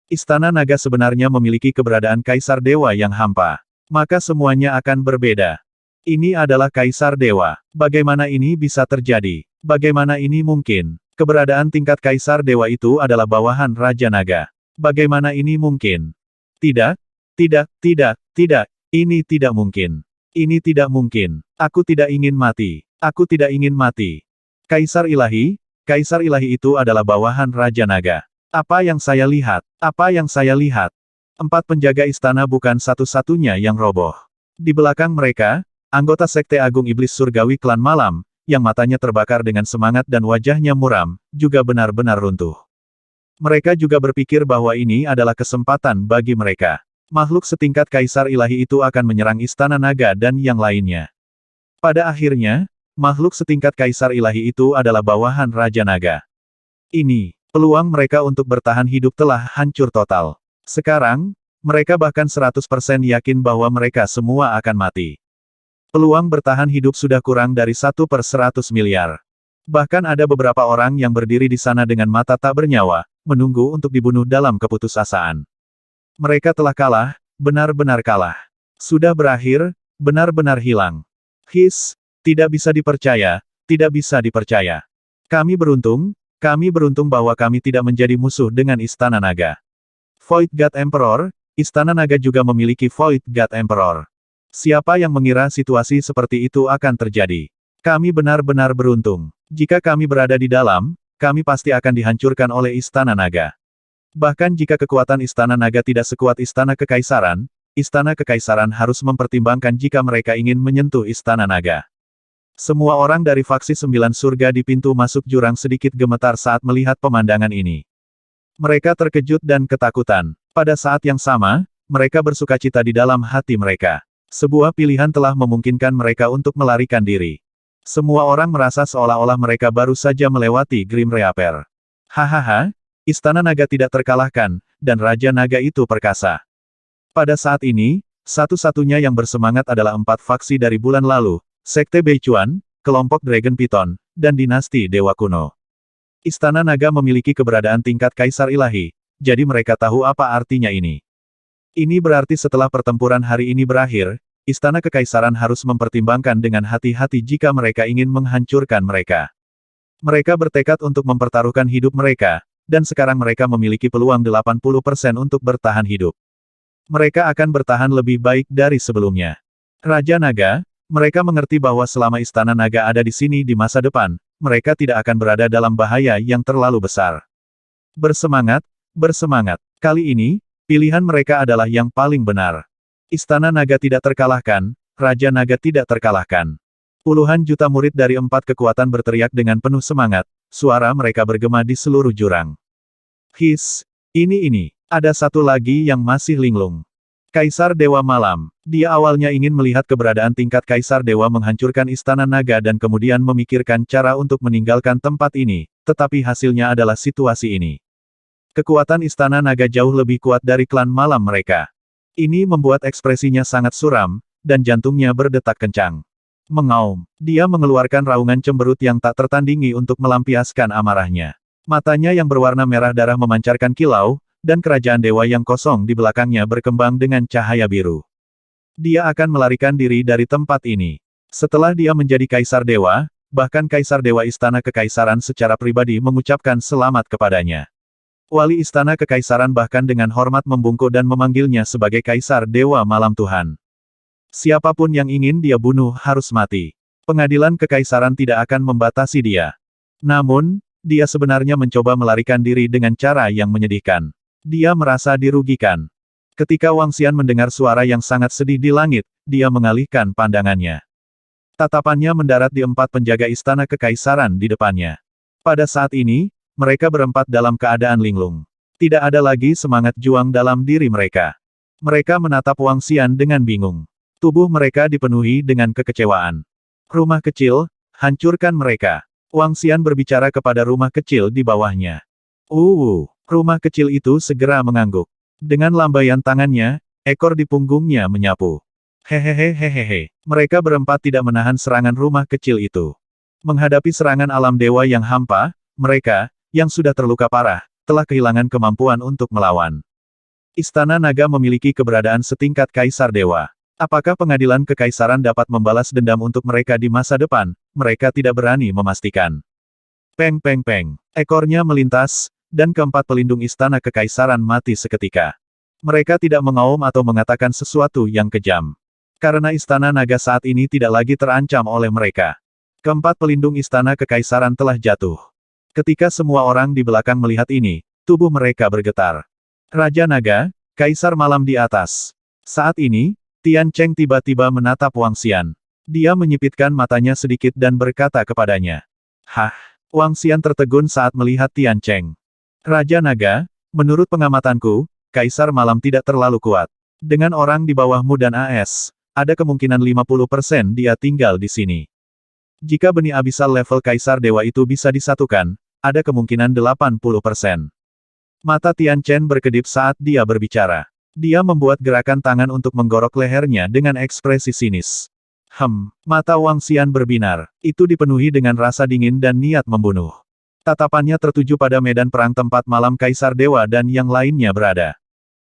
[SPEAKER 1] Istana naga sebenarnya memiliki keberadaan kaisar dewa yang hampa. Maka semuanya akan berbeda. Ini adalah kaisar dewa. Bagaimana ini bisa terjadi? Bagaimana ini mungkin? Keberadaan tingkat kaisar dewa itu adalah bawahan Raja Naga. Bagaimana ini mungkin? Tidak, tidak. Ini tidak mungkin. Ini tidak mungkin. Aku tidak ingin mati. Aku tidak ingin mati. Kaisar ilahi itu adalah bawahan Raja Naga. Apa yang saya lihat? Apa yang saya lihat? 4 penjaga istana bukan satu-satunya yang roboh. Di belakang mereka, anggota Sekte Agung Iblis Surgawi Klan Malam, yang matanya terbakar dengan semangat dan wajahnya muram, juga benar-benar runtuh. Mereka juga berpikir bahwa ini adalah kesempatan bagi mereka. Makhluk setingkat kaisar ilahi itu akan menyerang istana naga dan yang lainnya. Pada akhirnya, makhluk setingkat kaisar ilahi itu adalah bawahan Raja Naga. Ini, peluang mereka untuk bertahan hidup telah hancur total. Sekarang, mereka bahkan 100% yakin bahwa mereka semua akan mati. Peluang bertahan hidup sudah kurang dari 1/100 miliar. Bahkan ada beberapa orang yang berdiri di sana dengan mata tak bernyawa, menunggu untuk dibunuh dalam keputusasaan. Mereka telah kalah, benar-benar kalah. Sudah berakhir, benar-benar hilang. Tidak bisa dipercaya, tidak bisa dipercaya. Kami beruntung bahwa kami tidak menjadi musuh dengan Istana Naga. Void God Emperor, Istana Naga juga memiliki Void God Emperor. Siapa yang mengira situasi seperti itu akan terjadi? Kami benar-benar beruntung. Jika kami berada di dalam, kami pasti akan dihancurkan oleh Istana Naga. Bahkan jika kekuatan Istana Naga tidak sekuat Istana Kekaisaran harus mempertimbangkan jika mereka ingin menyentuh Istana Naga. Semua orang dari faksi 9 surga di pintu masuk jurang sedikit gemetar saat melihat pemandangan ini. Mereka terkejut dan ketakutan. Pada saat yang sama, mereka bersukacita di dalam hati mereka. Sebuah pilihan telah memungkinkan mereka untuk melarikan diri. Semua orang merasa seolah-olah mereka baru saja melewati Grim Reaper. Hahaha, Istana Naga tidak terkalahkan, dan Raja Naga itu perkasa. Pada saat ini, satu-satunya yang bersemangat adalah 4 faksi dari bulan lalu, Sekte Beichuan, kelompok Dragon Python, dan dinasti Dewa Kuno. Istana Naga memiliki keberadaan tingkat kaisar ilahi, jadi mereka tahu apa artinya ini. Ini berarti setelah pertempuran hari ini berakhir, Istana Kekaisaran harus mempertimbangkan dengan hati-hati jika mereka ingin menghancurkan mereka. Mereka bertekad untuk mempertaruhkan hidup mereka, dan sekarang mereka memiliki peluang 80% untuk bertahan hidup. Mereka akan bertahan lebih baik dari sebelumnya. Raja Naga, mereka mengerti bahwa selama Istana Naga ada di sini di masa depan, mereka tidak akan berada dalam bahaya yang terlalu besar. Bersemangat, bersemangat. Kali ini, pilihan mereka adalah yang paling benar. Istana Naga tidak terkalahkan, Raja Naga tidak terkalahkan. Puluhan juta murid dari 4 kekuatan berteriak dengan penuh semangat, suara mereka bergema di seluruh jurang. His, ini, ada satu lagi yang masih linglung. Kaisar Dewa Malam. Dia awalnya ingin melihat keberadaan tingkat Kaisar Dewa menghancurkan Istana Naga dan kemudian memikirkan cara untuk meninggalkan tempat ini, tetapi hasilnya adalah situasi ini. Kekuatan Istana Naga jauh lebih kuat dari klan malam mereka. Ini membuat ekspresinya sangat suram, dan jantungnya berdetak kencang. Mengaum. Dia mengeluarkan raungan cemberut yang tak tertandingi untuk melampiaskan amarahnya. Matanya yang berwarna merah darah memancarkan kilau, dan kerajaan dewa yang kosong di belakangnya berkembang dengan cahaya biru. Dia akan melarikan diri dari tempat ini. Setelah dia menjadi Kaisar Dewa, bahkan Kaisar Dewa Istana Kekaisaran secara pribadi mengucapkan selamat kepadanya. Wali Istana Kekaisaran bahkan dengan hormat membungkuk dan memanggilnya sebagai Kaisar Dewa Malam Tuhan. Siapapun yang ingin dia bunuh harus mati. Pengadilan Kekaisaran tidak akan membatasi dia. Namun, dia sebenarnya mencoba melarikan diri dengan cara yang menyedihkan. Dia merasa dirugikan. Ketika Wang Xian mendengar suara yang sangat sedih di langit, dia mengalihkan pandangannya. Tatapannya mendarat di 4 penjaga Istana Kekaisaran di depannya. Pada saat ini, mereka berempat dalam keadaan linglung. Tidak ada lagi semangat juang dalam diri mereka. Mereka menatap Wang Xian dengan bingung. Tubuh mereka dipenuhi dengan kekecewaan. Rumah kecil, hancurkan mereka. Wang Xian berbicara kepada rumah kecil di bawahnya. Rumah kecil itu segera mengangguk. Dengan lambaian tangannya, ekor di punggungnya menyapu. Hehehehehehe. Mereka berempat tidak menahan serangan rumah kecil itu. Menghadapi serangan alam dewa yang hampa, mereka, yang sudah terluka parah, telah kehilangan kemampuan untuk melawan. Istana Naga memiliki keberadaan setingkat Kaisar Dewa. Apakah pengadilan kekaisaran dapat membalas dendam untuk mereka di masa depan? Mereka tidak berani memastikan. Peng peng peng. Ekornya melintas, dan keempat pelindung Istana Kekaisaran mati seketika. Mereka tidak mengaum atau mengatakan sesuatu yang kejam. Karena Istana Naga saat ini tidak lagi terancam oleh mereka. Keempat pelindung Istana Kekaisaran telah jatuh. Ketika semua orang di belakang melihat ini, tubuh mereka bergetar. Raja Naga, Kaisar Malam di atas. Saat ini, Tian Cheng tiba-tiba menatap Wang Xian. Dia menyipitkan matanya sedikit dan berkata kepadanya. Hah? Wang Xian tertegun saat melihat Tian Cheng. Raja Naga, menurut pengamatanku, Kaisar Malam tidak terlalu kuat. Dengan orang di bawahmu dan AS, ada kemungkinan 50% dia tinggal di sini. Jika benih abisal level Kaisar Dewa itu bisa disatukan, ada kemungkinan 80%. Mata Tian Chen berkedip saat dia berbicara. Dia membuat gerakan tangan untuk menggorok lehernya dengan ekspresi sinis. Mata Wang Xian berbinar. Itu dipenuhi dengan rasa dingin dan niat membunuh. Tatapannya tertuju pada medan perang tempat malam Kaisar Dewa dan yang lainnya berada.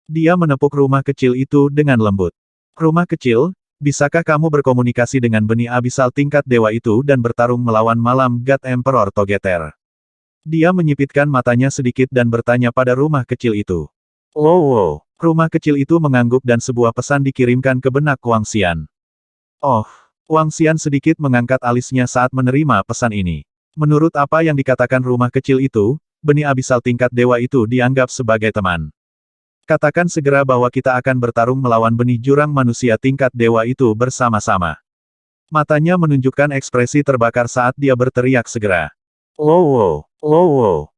[SPEAKER 1] Dia menepuk rumah kecil itu dengan lembut. Rumah kecil, bisakah kamu berkomunikasi dengan benih abisal tingkat dewa itu dan bertarung melawan malam God Emperor Togeter? Dia menyipitkan matanya sedikit dan bertanya pada rumah kecil itu. Oh. Rumah kecil itu mengangguk dan sebuah pesan dikirimkan ke benak Wang Xian. Oh. Wang Xian sedikit mengangkat alisnya saat menerima pesan ini. Menurut apa yang dikatakan rumah kecil itu, benih abisal tingkat dewa itu dianggap sebagai teman. Katakan segera bahwa kita akan bertarung melawan benih jurang manusia tingkat dewa itu bersama-sama. Matanya menunjukkan ekspresi terbakar saat dia berteriak segera. Lowo.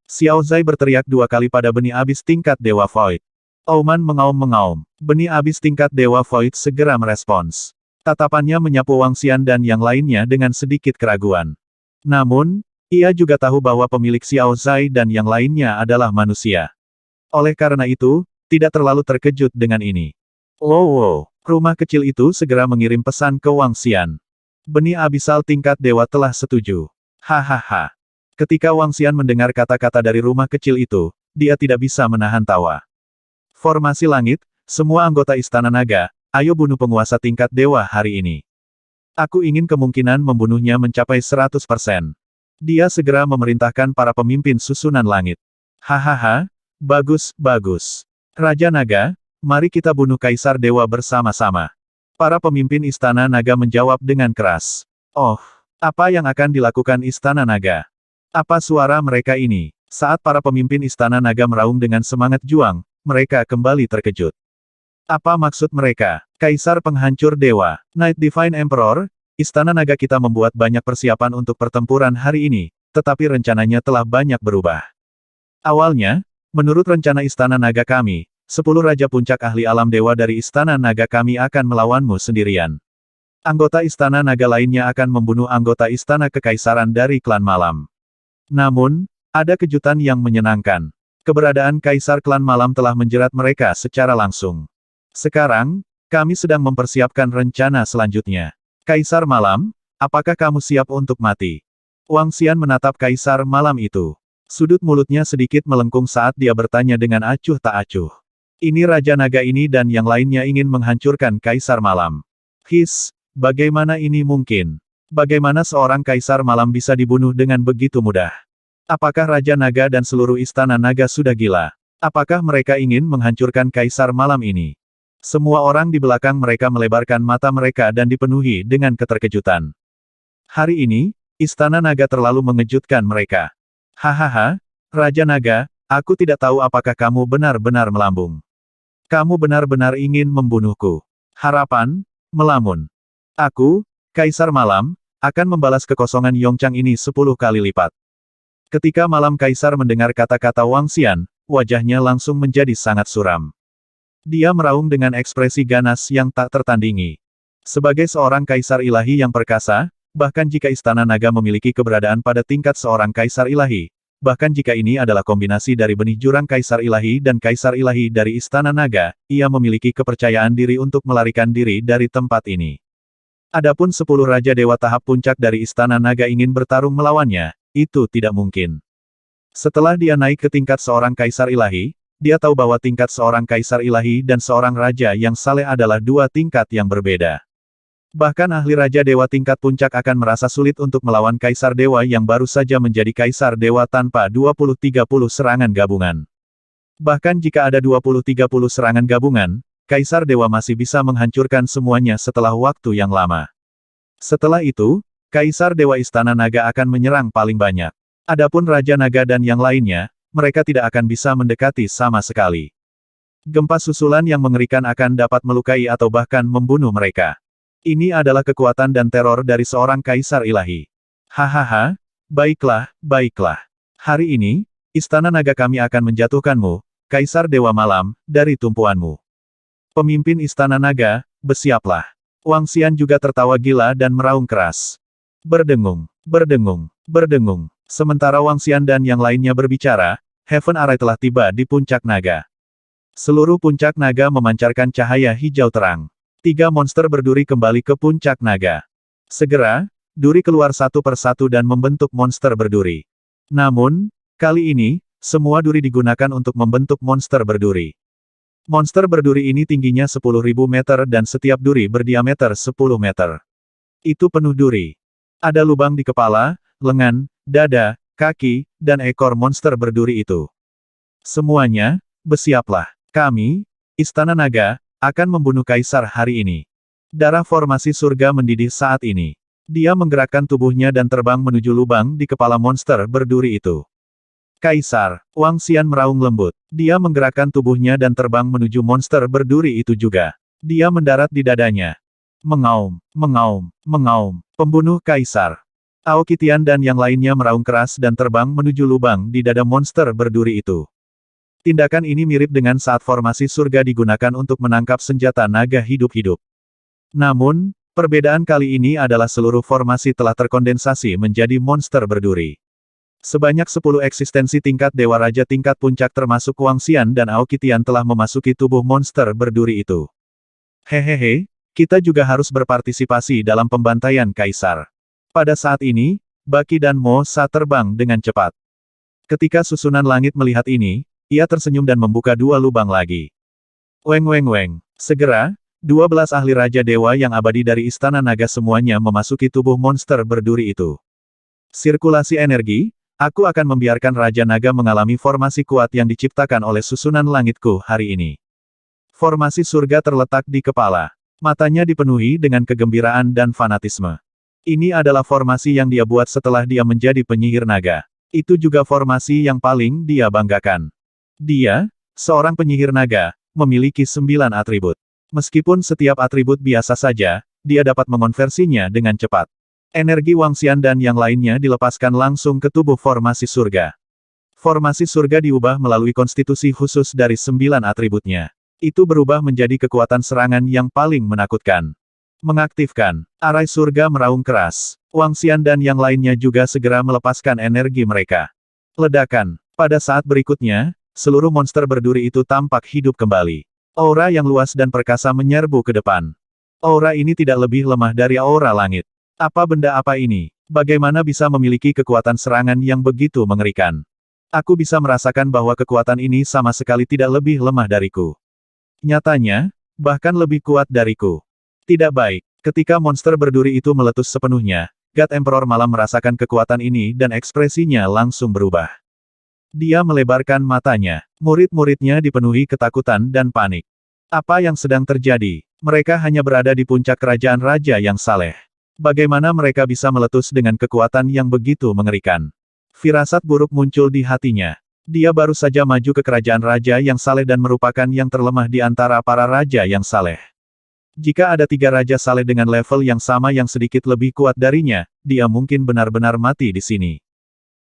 [SPEAKER 1] Xiao Zai berteriak 2 kali pada benih abis tingkat Dewa Void. Oman mengaum-mengaum. Benih abis tingkat Dewa Void segera merespons. Tatapannya menyapu Wang Xian dan yang lainnya dengan sedikit keraguan. Namun, ia juga tahu bahwa pemilik Xiao Zai dan yang lainnya adalah manusia. Oleh karena itu, tidak terlalu terkejut dengan ini. Lowo. Rumah kecil itu segera mengirim pesan ke Wang Xian. Benih abisal tingkat dewa telah setuju. Hahaha. Ketika Wang Xian mendengar kata-kata dari rumah kecil itu, dia tidak bisa menahan tawa. Formasi langit, semua anggota Istana Naga, ayo bunuh penguasa tingkat dewa hari ini. Aku ingin kemungkinan membunuhnya mencapai 100%. Dia segera memerintahkan para pemimpin susunan langit. Hahaha, bagus, bagus. Raja Naga, mari kita bunuh Kaisar Dewa bersama-sama. Para pemimpin Istana Naga menjawab dengan keras. Oh, apa yang akan dilakukan Istana Naga? Apa suara mereka ini? Saat para pemimpin Istana Naga meraung dengan semangat juang, mereka kembali terkejut. Apa maksud mereka? Kaisar Penghancur Dewa, Night Divine Emperor, Istana Naga kita membuat banyak persiapan untuk pertempuran hari ini, tetapi rencananya telah banyak berubah. Awalnya, menurut rencana Istana Naga kami, 10 Raja Puncak Ahli Alam Dewa dari Istana Naga kami akan melawanmu sendirian. Anggota Istana Naga lainnya akan membunuh anggota Istana Kekaisaran dari Klan Malam. Namun, ada kejutan yang menyenangkan. Keberadaan Kaisar Klan Malam telah menjerat mereka secara langsung. Sekarang, kami sedang mempersiapkan rencana selanjutnya. Kaisar Malam, apakah kamu siap untuk mati? Wang Xian menatap Kaisar Malam itu. Sudut mulutnya sedikit melengkung saat dia bertanya dengan acuh tak acuh. Ini Raja Naga ini dan yang lainnya ingin menghancurkan Kaisar Malam. Bagaimana ini mungkin? Bagaimana seorang Kaisar Malam bisa dibunuh dengan begitu mudah? Apakah Raja Naga dan seluruh Istana Naga sudah gila? Apakah mereka ingin menghancurkan Kaisar Malam ini? Semua orang di belakang mereka melebarkan mata mereka dan dipenuhi dengan keterkejutan. Hari ini, Istana Naga terlalu mengejutkan mereka. Hahaha, Raja Naga, aku tidak tahu apakah kamu benar-benar melambung. Kamu benar-benar ingin membunuhku. Harapan, melamun. Aku, Kaisar Malam, akan membalas kekosongan Yongchang ini 10 kali lipat. Ketika Malam Kaisar mendengar kata-kata Wang Xian, wajahnya langsung menjadi sangat suram. Dia meraung dengan ekspresi ganas yang tak tertandingi. Sebagai seorang kaisar ilahi yang perkasa, bahkan jika Istana Naga memiliki keberadaan pada tingkat seorang kaisar ilahi, bahkan jika ini adalah kombinasi dari benih jurang kaisar ilahi dan kaisar ilahi dari Istana Naga, ia memiliki kepercayaan diri untuk melarikan diri dari tempat ini. Adapun 10 Raja Dewa tahap puncak dari Istana Naga ingin bertarung melawannya, itu tidak mungkin. Setelah dia naik ke tingkat seorang kaisar ilahi, dia tahu bahwa tingkat seorang kaisar ilahi dan seorang raja yang saleh adalah dua tingkat yang berbeda. Bahkan ahli Raja Dewa tingkat puncak akan merasa sulit untuk melawan Kaisar Dewa yang baru saja menjadi Kaisar Dewa tanpa 20-30 serangan gabungan. Bahkan jika ada 20-30 serangan gabungan, Kaisar Dewa masih bisa menghancurkan semuanya setelah waktu yang lama. Setelah itu, Kaisar Dewa Istana Naga akan menyerang paling banyak. Adapun Raja Naga dan yang lainnya, mereka tidak akan bisa mendekati sama sekali. Gempa susulan yang mengerikan akan dapat melukai atau bahkan membunuh mereka. Ini adalah kekuatan dan teror dari seorang kaisar ilahi. Hahaha, baiklah, baiklah. Hari ini, Istana Naga kami akan menjatuhkanmu, Kaisar Dewa Malam, dari tumpuanmu. Pemimpin Istana Naga, bersiaplah. Wang Xian juga tertawa gila dan meraung keras. Berdengung, berdengung, berdengung. Sementara Wang Xian dan yang lainnya berbicara, Heaven Array telah tiba di puncak naga. Seluruh puncak naga memancarkan cahaya hijau terang. 3 monster berduri kembali ke puncak naga. Segera, duri keluar satu persatu dan membentuk monster berduri. Namun, kali ini, semua duri digunakan untuk membentuk monster berduri. Monster berduri ini tingginya 10.000 meter dan setiap duri berdiameter 10 meter. Itu penuh duri. Ada lubang di kepala, lengan, dada, kaki, dan ekor monster berduri itu. Semuanya, bersiaplah. Kami, Istana Naga, akan membunuh Kaisar hari ini. Darah formasi surga mendidih saat ini. Dia menggerakkan tubuhnya dan terbang menuju lubang di kepala monster berduri itu. Kaisar, Wang Xian meraung lembut. Dia menggerakkan tubuhnya dan terbang menuju monster berduri itu juga. Dia mendarat di dadanya. Mengaum, mengaum, mengaum. Pembunuh Kaisar. Aoki Tian dan yang lainnya meraung keras dan terbang menuju lubang di dada monster berduri itu. Tindakan ini mirip dengan saat formasi surga digunakan untuk menangkap senjata naga hidup-hidup. Namun, perbedaan kali ini adalah seluruh formasi telah terkondensasi menjadi monster berduri. Sebanyak 10 eksistensi tingkat Dewa Raja tingkat puncak termasuk Wang Xian dan Aoki Tian telah memasuki tubuh monster berduri itu. Hehehe, kita juga harus berpartisipasi dalam pembantaian Kaisar. Pada saat ini, Baki dan Mo Sa terbang dengan cepat. Ketika susunan langit melihat ini, ia tersenyum dan membuka 2 lubang lagi. Weng weng weng. Segera, 12 ahli Raja Dewa yang abadi dari Istana Naga semuanya memasuki tubuh monster berduri itu. Sirkulasi energi, aku akan membiarkan Raja Naga mengalami formasi kuat yang diciptakan oleh susunan langitku hari ini. Formasi surga terletak di kepala. Matanya dipenuhi dengan kegembiraan dan fanatisme. Ini adalah formasi yang dia buat setelah dia menjadi penyihir naga. Itu juga formasi yang paling dia banggakan. Dia, seorang penyihir naga, memiliki 9 atribut. Meskipun setiap atribut biasa saja, dia dapat mengonversinya dengan cepat. Energi Wangxian dan yang lainnya dilepaskan langsung ke tubuh formasi surga. Formasi surga diubah melalui konstitusi khusus dari 9 atributnya. Itu berubah menjadi kekuatan serangan yang paling menakutkan. Mengaktifkan. Arai surga meraung keras. Wangxian dan yang lainnya juga segera melepaskan energi mereka. Ledakan. Pada saat berikutnya, seluruh monster berduri itu tampak hidup kembali. Aura yang luas dan perkasa menyerbu ke depan. Aura ini tidak lebih lemah dari aura langit. Apa benda apa ini? Bagaimana bisa memiliki kekuatan serangan yang begitu mengerikan? Aku bisa merasakan bahwa kekuatan ini sama sekali tidak lebih lemah dariku. Nyatanya, bahkan lebih kuat dariku. Tidak baik. Ketika monster berduri itu meletus sepenuhnya, God Emperor malam merasakan kekuatan ini dan ekspresinya langsung berubah. Dia melebarkan matanya. Murid-muridnya dipenuhi ketakutan dan panik. Apa yang sedang terjadi? Mereka hanya berada di puncak kerajaan raja yang saleh. Bagaimana mereka bisa meletus dengan kekuatan yang begitu mengerikan? Firasat buruk muncul di hatinya. Dia baru saja maju ke kerajaan raja yang saleh dan merupakan yang terlemah di antara para raja yang saleh. Jika ada 3 raja saleh dengan level yang sama yang sedikit lebih kuat darinya, dia mungkin benar-benar mati di sini.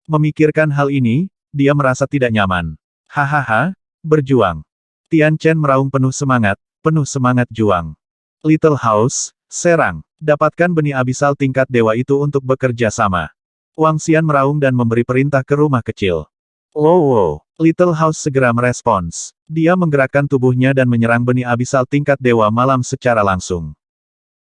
[SPEAKER 1] Memikirkan hal ini, dia merasa tidak nyaman. Hahaha, berjuang. Tian Chen meraung penuh semangat juang. Little House, serang. Dapatkan benih abisal tingkat dewa itu untuk bekerja sama. Wangxian meraung dan memberi perintah ke rumah kecil. Wow. Little House segera merespons. Dia menggerakkan tubuhnya dan menyerang benih abisal tingkat dewa malam secara langsung.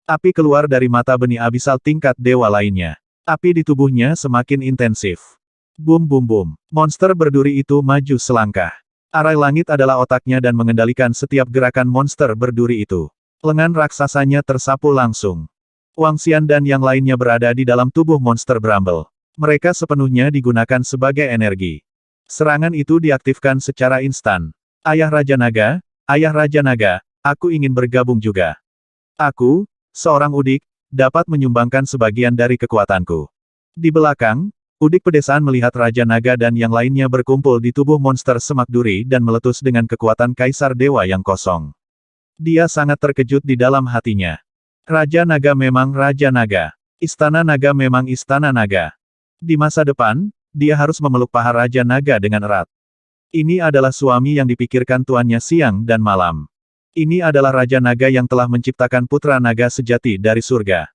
[SPEAKER 1] Api keluar dari mata benih abisal tingkat dewa lainnya. Api di tubuhnya semakin intensif. Bum bum bum. Monster berduri itu maju selangkah. Arai langit adalah otaknya dan mengendalikan setiap gerakan monster berduri itu. Lengan raksasanya tersapu langsung. Wangxian dan yang lainnya berada di dalam tubuh monster Bramble. Mereka sepenuhnya digunakan sebagai energi. Serangan itu diaktifkan secara instan. Ayah Raja Naga, aku ingin bergabung juga. Aku, seorang udik, dapat menyumbangkan sebagian dari kekuatanku. Di belakang, udik pedesaan melihat Raja Naga dan yang lainnya berkumpul di tubuh monster semak duri dan meletus dengan kekuatan Kaisar Dewa yang kosong. Dia sangat terkejut di dalam hatinya. Raja Naga memang Raja Naga. Istana Naga memang Istana Naga. Di masa depan, dia harus memeluk paha Raja Naga dengan erat. Ini adalah suami yang dipikirkan tuannya siang dan malam. Ini adalah Raja Naga yang telah menciptakan putra naga sejati dari surga.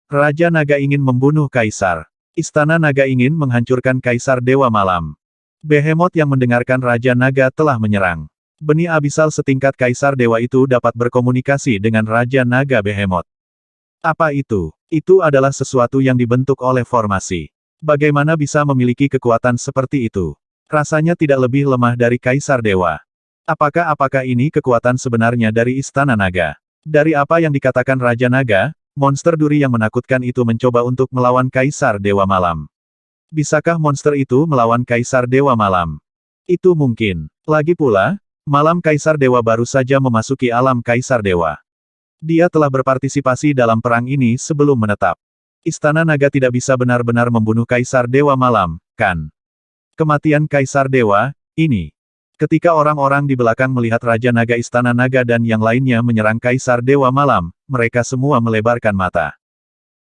[SPEAKER 1] Raja Naga ingin membunuh Kaisar. Istana Naga ingin menghancurkan Kaisar Dewa Malam. Behemoth yang mendengarkan Raja Naga telah menyerang. Benih abisal setingkat Kaisar Dewa itu dapat berkomunikasi dengan Raja Naga Behemoth. Apa itu? Itu adalah sesuatu yang dibentuk oleh formasi. Bagaimana bisa memiliki kekuatan seperti itu? Rasanya tidak lebih lemah dari Kaisar Dewa. Apakah ini kekuatan sebenarnya dari Istana Naga? Dari apa yang dikatakan Raja Naga, monster duri yang menakutkan itu mencoba untuk melawan Kaisar Dewa Malam. Bisakah monster itu melawan Kaisar Dewa Malam? Itu mungkin. Lagi pula, malam Kaisar Dewa baru saja memasuki alam Kaisar Dewa. Dia telah berpartisipasi dalam perang ini sebelum menetap. Istana Naga tidak bisa benar-benar membunuh Kaisar Dewa Malam, kan? Kematian Kaisar Dewa, ini. Ketika orang-orang di belakang melihat Raja Naga Istana Naga dan yang lainnya menyerang Kaisar Dewa Malam, mereka semua melebarkan mata.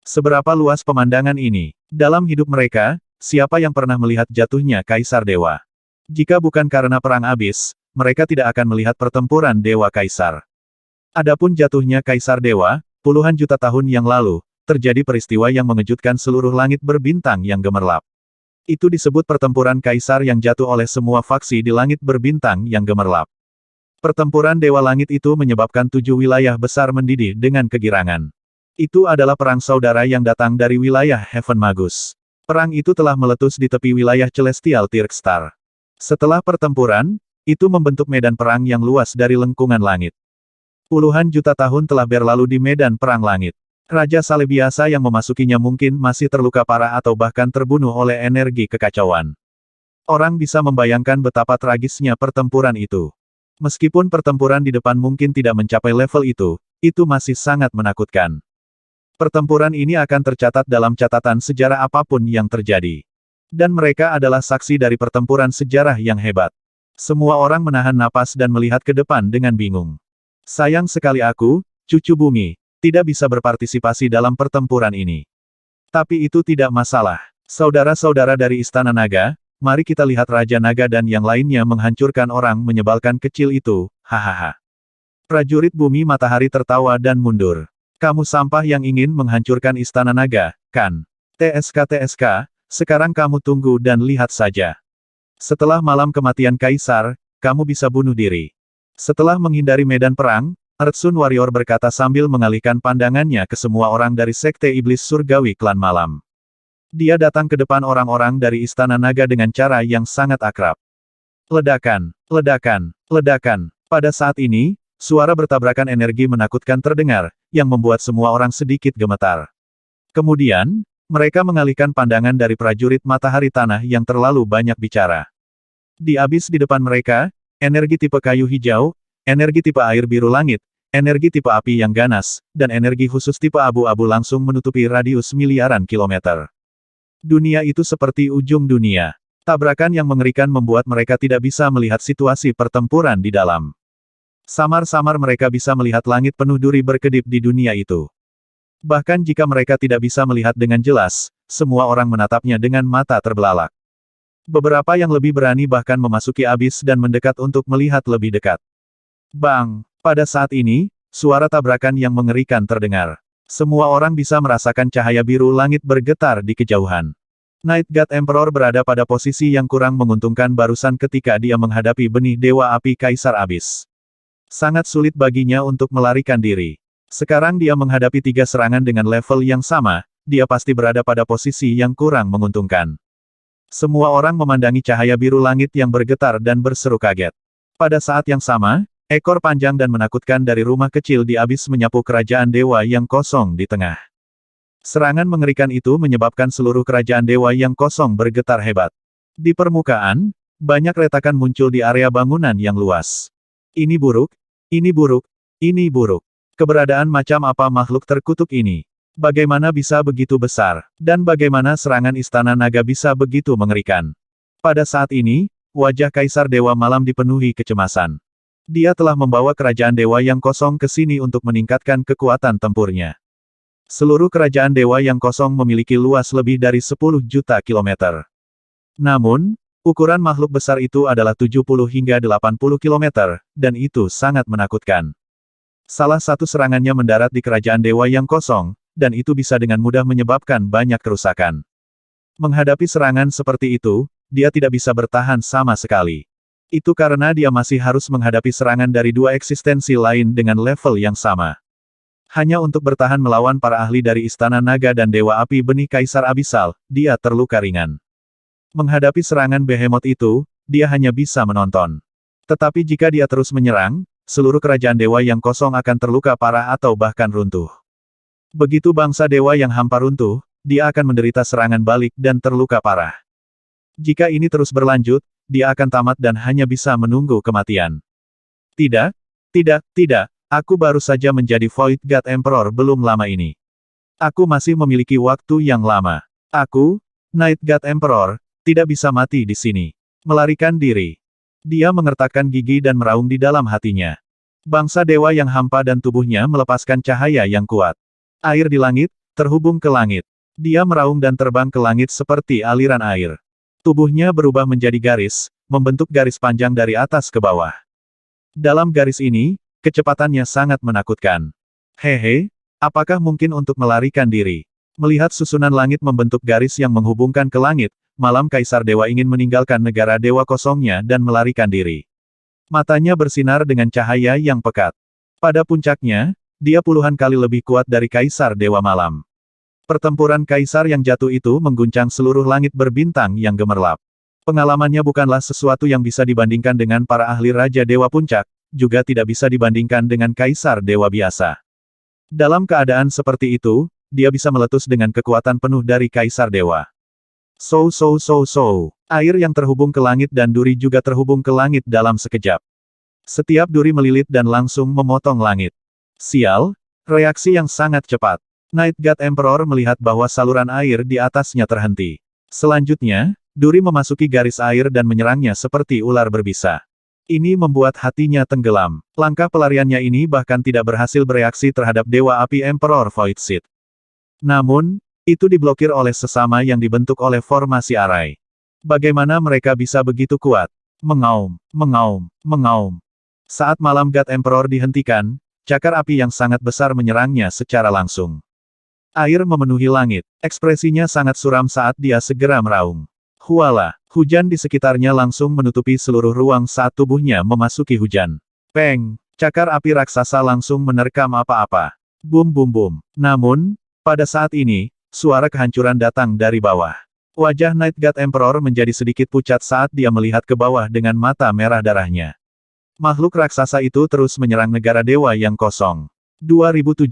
[SPEAKER 1] Seberapa luas pemandangan ini? Dalam hidup mereka, siapa yang pernah melihat jatuhnya Kaisar Dewa? Jika bukan karena perang abis, mereka tidak akan melihat pertempuran Dewa Kaisar. Adapun jatuhnya Kaisar Dewa, puluhan juta tahun yang lalu, terjadi peristiwa yang mengejutkan seluruh langit berbintang yang gemerlap. Itu disebut pertempuran Kaisar yang jatuh oleh semua faksi di langit berbintang yang gemerlap. Pertempuran Dewa Langit itu menyebabkan 7 wilayah besar mendidih dengan kegirangan. Itu adalah perang saudara yang datang dari wilayah Heaven Magus. Perang itu telah meletus di tepi wilayah Celestial Tirkstar. Setelah pertempuran, itu membentuk medan perang yang luas dari lengkungan langit. Puluhan juta tahun telah berlalu di medan perang langit. Raja saleh biasa yang memasukinya mungkin masih terluka parah atau bahkan terbunuh oleh energi kekacauan. Orang bisa membayangkan betapa tragisnya pertempuran itu. Meskipun pertempuran di depan mungkin tidak mencapai level itu masih sangat menakutkan. Pertempuran ini akan tercatat dalam catatan sejarah apapun yang terjadi. Dan mereka adalah saksi dari pertempuran sejarah yang hebat. Semua orang menahan napas dan melihat ke depan dengan bingung. Sayang sekali aku, cucu bumi, tidak bisa berpartisipasi dalam pertempuran ini. Tapi itu tidak masalah. Saudara-saudara dari Istana Naga, mari kita lihat Raja Naga dan yang lainnya menghancurkan orang menyebalkan kecil itu, hahaha. Prajurit bumi matahari tertawa dan mundur. Kamu sampah yang ingin menghancurkan Istana Naga, kan? TSK, sekarang kamu tunggu dan lihat saja. Setelah malam kematian Kaisar, kamu bisa bunuh diri. Setelah menghindari medan perang, Earth Sun Warrior berkata sambil mengalihkan pandangannya ke semua orang dari Sekte Iblis Surgawi Klan Malam. Dia datang ke depan orang-orang dari Istana Naga dengan cara yang sangat akrab. Ledakan, ledakan, ledakan. Pada saat ini, suara bertabrakan energi menakutkan terdengar, yang membuat semua orang sedikit gemetar. Kemudian, mereka mengalihkan pandangan dari prajurit matahari tanah yang terlalu banyak bicara. Di abis di depan mereka, energi tipe kayu hijau, energi tipe air biru langit, energi tipe api yang ganas, dan energi khusus tipe abu-abu langsung menutupi radius miliaran kilometer. Dunia itu seperti ujung dunia. Tabrakan yang mengerikan membuat mereka tidak bisa melihat situasi pertempuran di dalam. Samar-samar mereka bisa melihat langit penuh duri berkedip di dunia itu. Bahkan jika mereka tidak bisa melihat dengan jelas, semua orang menatapnya dengan mata terbelalak. Beberapa yang lebih berani bahkan memasuki abis dan mendekat untuk melihat lebih dekat. Bang! Pada saat ini, suara tabrakan yang mengerikan terdengar. Semua orang bisa merasakan cahaya biru langit bergetar di kejauhan. Night God Emperor berada pada posisi yang kurang menguntungkan barusan ketika dia menghadapi benih Dewa Api Kaisar Abis. Sangat sulit baginya untuk melarikan diri. Sekarang dia menghadapi 3 serangan dengan level yang sama, dia pasti berada pada posisi yang kurang menguntungkan. Semua orang memandangi cahaya biru langit yang bergetar dan berseru kaget. Pada saat yang sama, ekor panjang dan menakutkan dari rumah kecil di abis menyapu kerajaan dewa yang kosong di tengah. Serangan mengerikan itu menyebabkan seluruh kerajaan dewa yang kosong bergetar hebat. Di permukaan, banyak retakan muncul di area bangunan yang luas. Ini buruk, ini buruk, ini buruk. Keberadaan macam apa makhluk terkutuk ini? Bagaimana bisa begitu besar? Dan bagaimana serangan Istana Naga bisa begitu mengerikan? Pada saat ini, wajah Kaisar Dewa Malam dipenuhi kecemasan. Dia telah membawa kerajaan dewa yang kosong ke sini untuk meningkatkan kekuatan tempurnya. Seluruh kerajaan dewa yang kosong memiliki luas lebih dari 10 juta kilometer. Namun, ukuran makhluk besar itu adalah 70 hingga 80 kilometer, dan itu sangat menakutkan. Salah satu serangannya mendarat di kerajaan dewa yang kosong, dan itu bisa dengan mudah menyebabkan banyak kerusakan. Menghadapi serangan seperti itu, dia tidak bisa bertahan sama sekali. Itu karena dia masih harus menghadapi serangan dari 2 eksistensi lain dengan level yang sama. Hanya untuk bertahan melawan para ahli dari Istana Naga dan Dewa Api Benih Kaisar Abisal, dia terluka ringan. Menghadapi serangan behemoth itu, dia hanya bisa menonton. Tetapi jika dia terus menyerang, seluruh kerajaan dewa yang kosong akan terluka parah atau bahkan runtuh. Begitu bangsa dewa yang hampa runtuh, dia akan menderita serangan balik dan terluka parah. Jika ini terus berlanjut, dia akan tamat dan hanya bisa menunggu kematian. Tidak, aku baru saja menjadi Void God Emperor belum lama ini. Aku masih memiliki waktu yang lama. Aku, Night God Emperor, tidak bisa mati di sini. Melarikan diri. Dia mengertakkan gigi dan meraung di dalam hatinya. Bangsa dewa yang hampa dan tubuhnya melepaskan cahaya yang kuat. Air di langit, terhubung ke langit. Dia meraung dan terbang ke langit seperti aliran air. Tubuhnya berubah menjadi garis, membentuk garis panjang dari atas ke bawah. Dalam garis ini, kecepatannya sangat menakutkan. Hehe, apakah mungkin untuk melarikan diri? Melihat susunan langit membentuk garis yang menghubungkan ke langit, malam Kaisar Dewa ingin meninggalkan negara dewa kosongnya dan melarikan diri. Matanya bersinar dengan cahaya yang pekat. Pada puncaknya, dia puluhan kali lebih kuat dari Kaisar Dewa Malam. Pertempuran Kaisar yang jatuh itu mengguncang seluruh langit berbintang yang gemerlap. Pengalamannya bukanlah sesuatu yang bisa dibandingkan dengan para ahli Raja Dewa Puncak, juga tidak bisa dibandingkan dengan kaisar dewa biasa. Dalam keadaan seperti itu, dia bisa meletus dengan kekuatan penuh dari kaisar dewa. So. Air yang terhubung ke langit dan duri juga terhubung ke langit dalam sekejap. Setiap duri melilit dan langsung memotong langit. Sial, reaksi yang sangat cepat. Night God Emperor melihat bahwa saluran air di atasnya terhenti. Selanjutnya, duri memasuki garis air dan menyerangnya seperti ular berbisa. Ini membuat hatinya tenggelam. Langkah pelariannya ini bahkan tidak berhasil bereaksi terhadap Dewa Api Emperor Void Seed. Namun, itu diblokir oleh sesama yang dibentuk oleh formasi arai. Bagaimana mereka bisa begitu kuat? Mengaum. Saat malam God Emperor dihentikan, cakar api yang sangat besar menyerangnya secara langsung. Air memenuhi langit. Ekspresinya sangat suram saat dia segera meraung. Huala, hujan di sekitarnya langsung menutupi seluruh ruang saat tubuhnya memasuki hujan. Peng, cakar api raksasa langsung menerkam apa-apa. Bum. Namun, pada saat ini, suara kehancuran datang dari bawah. Wajah Night God Emperor menjadi sedikit pucat saat dia melihat ke bawah dengan mata merah darahnya. Makhluk raksasa itu terus menyerang negara dewa yang kosong. 2780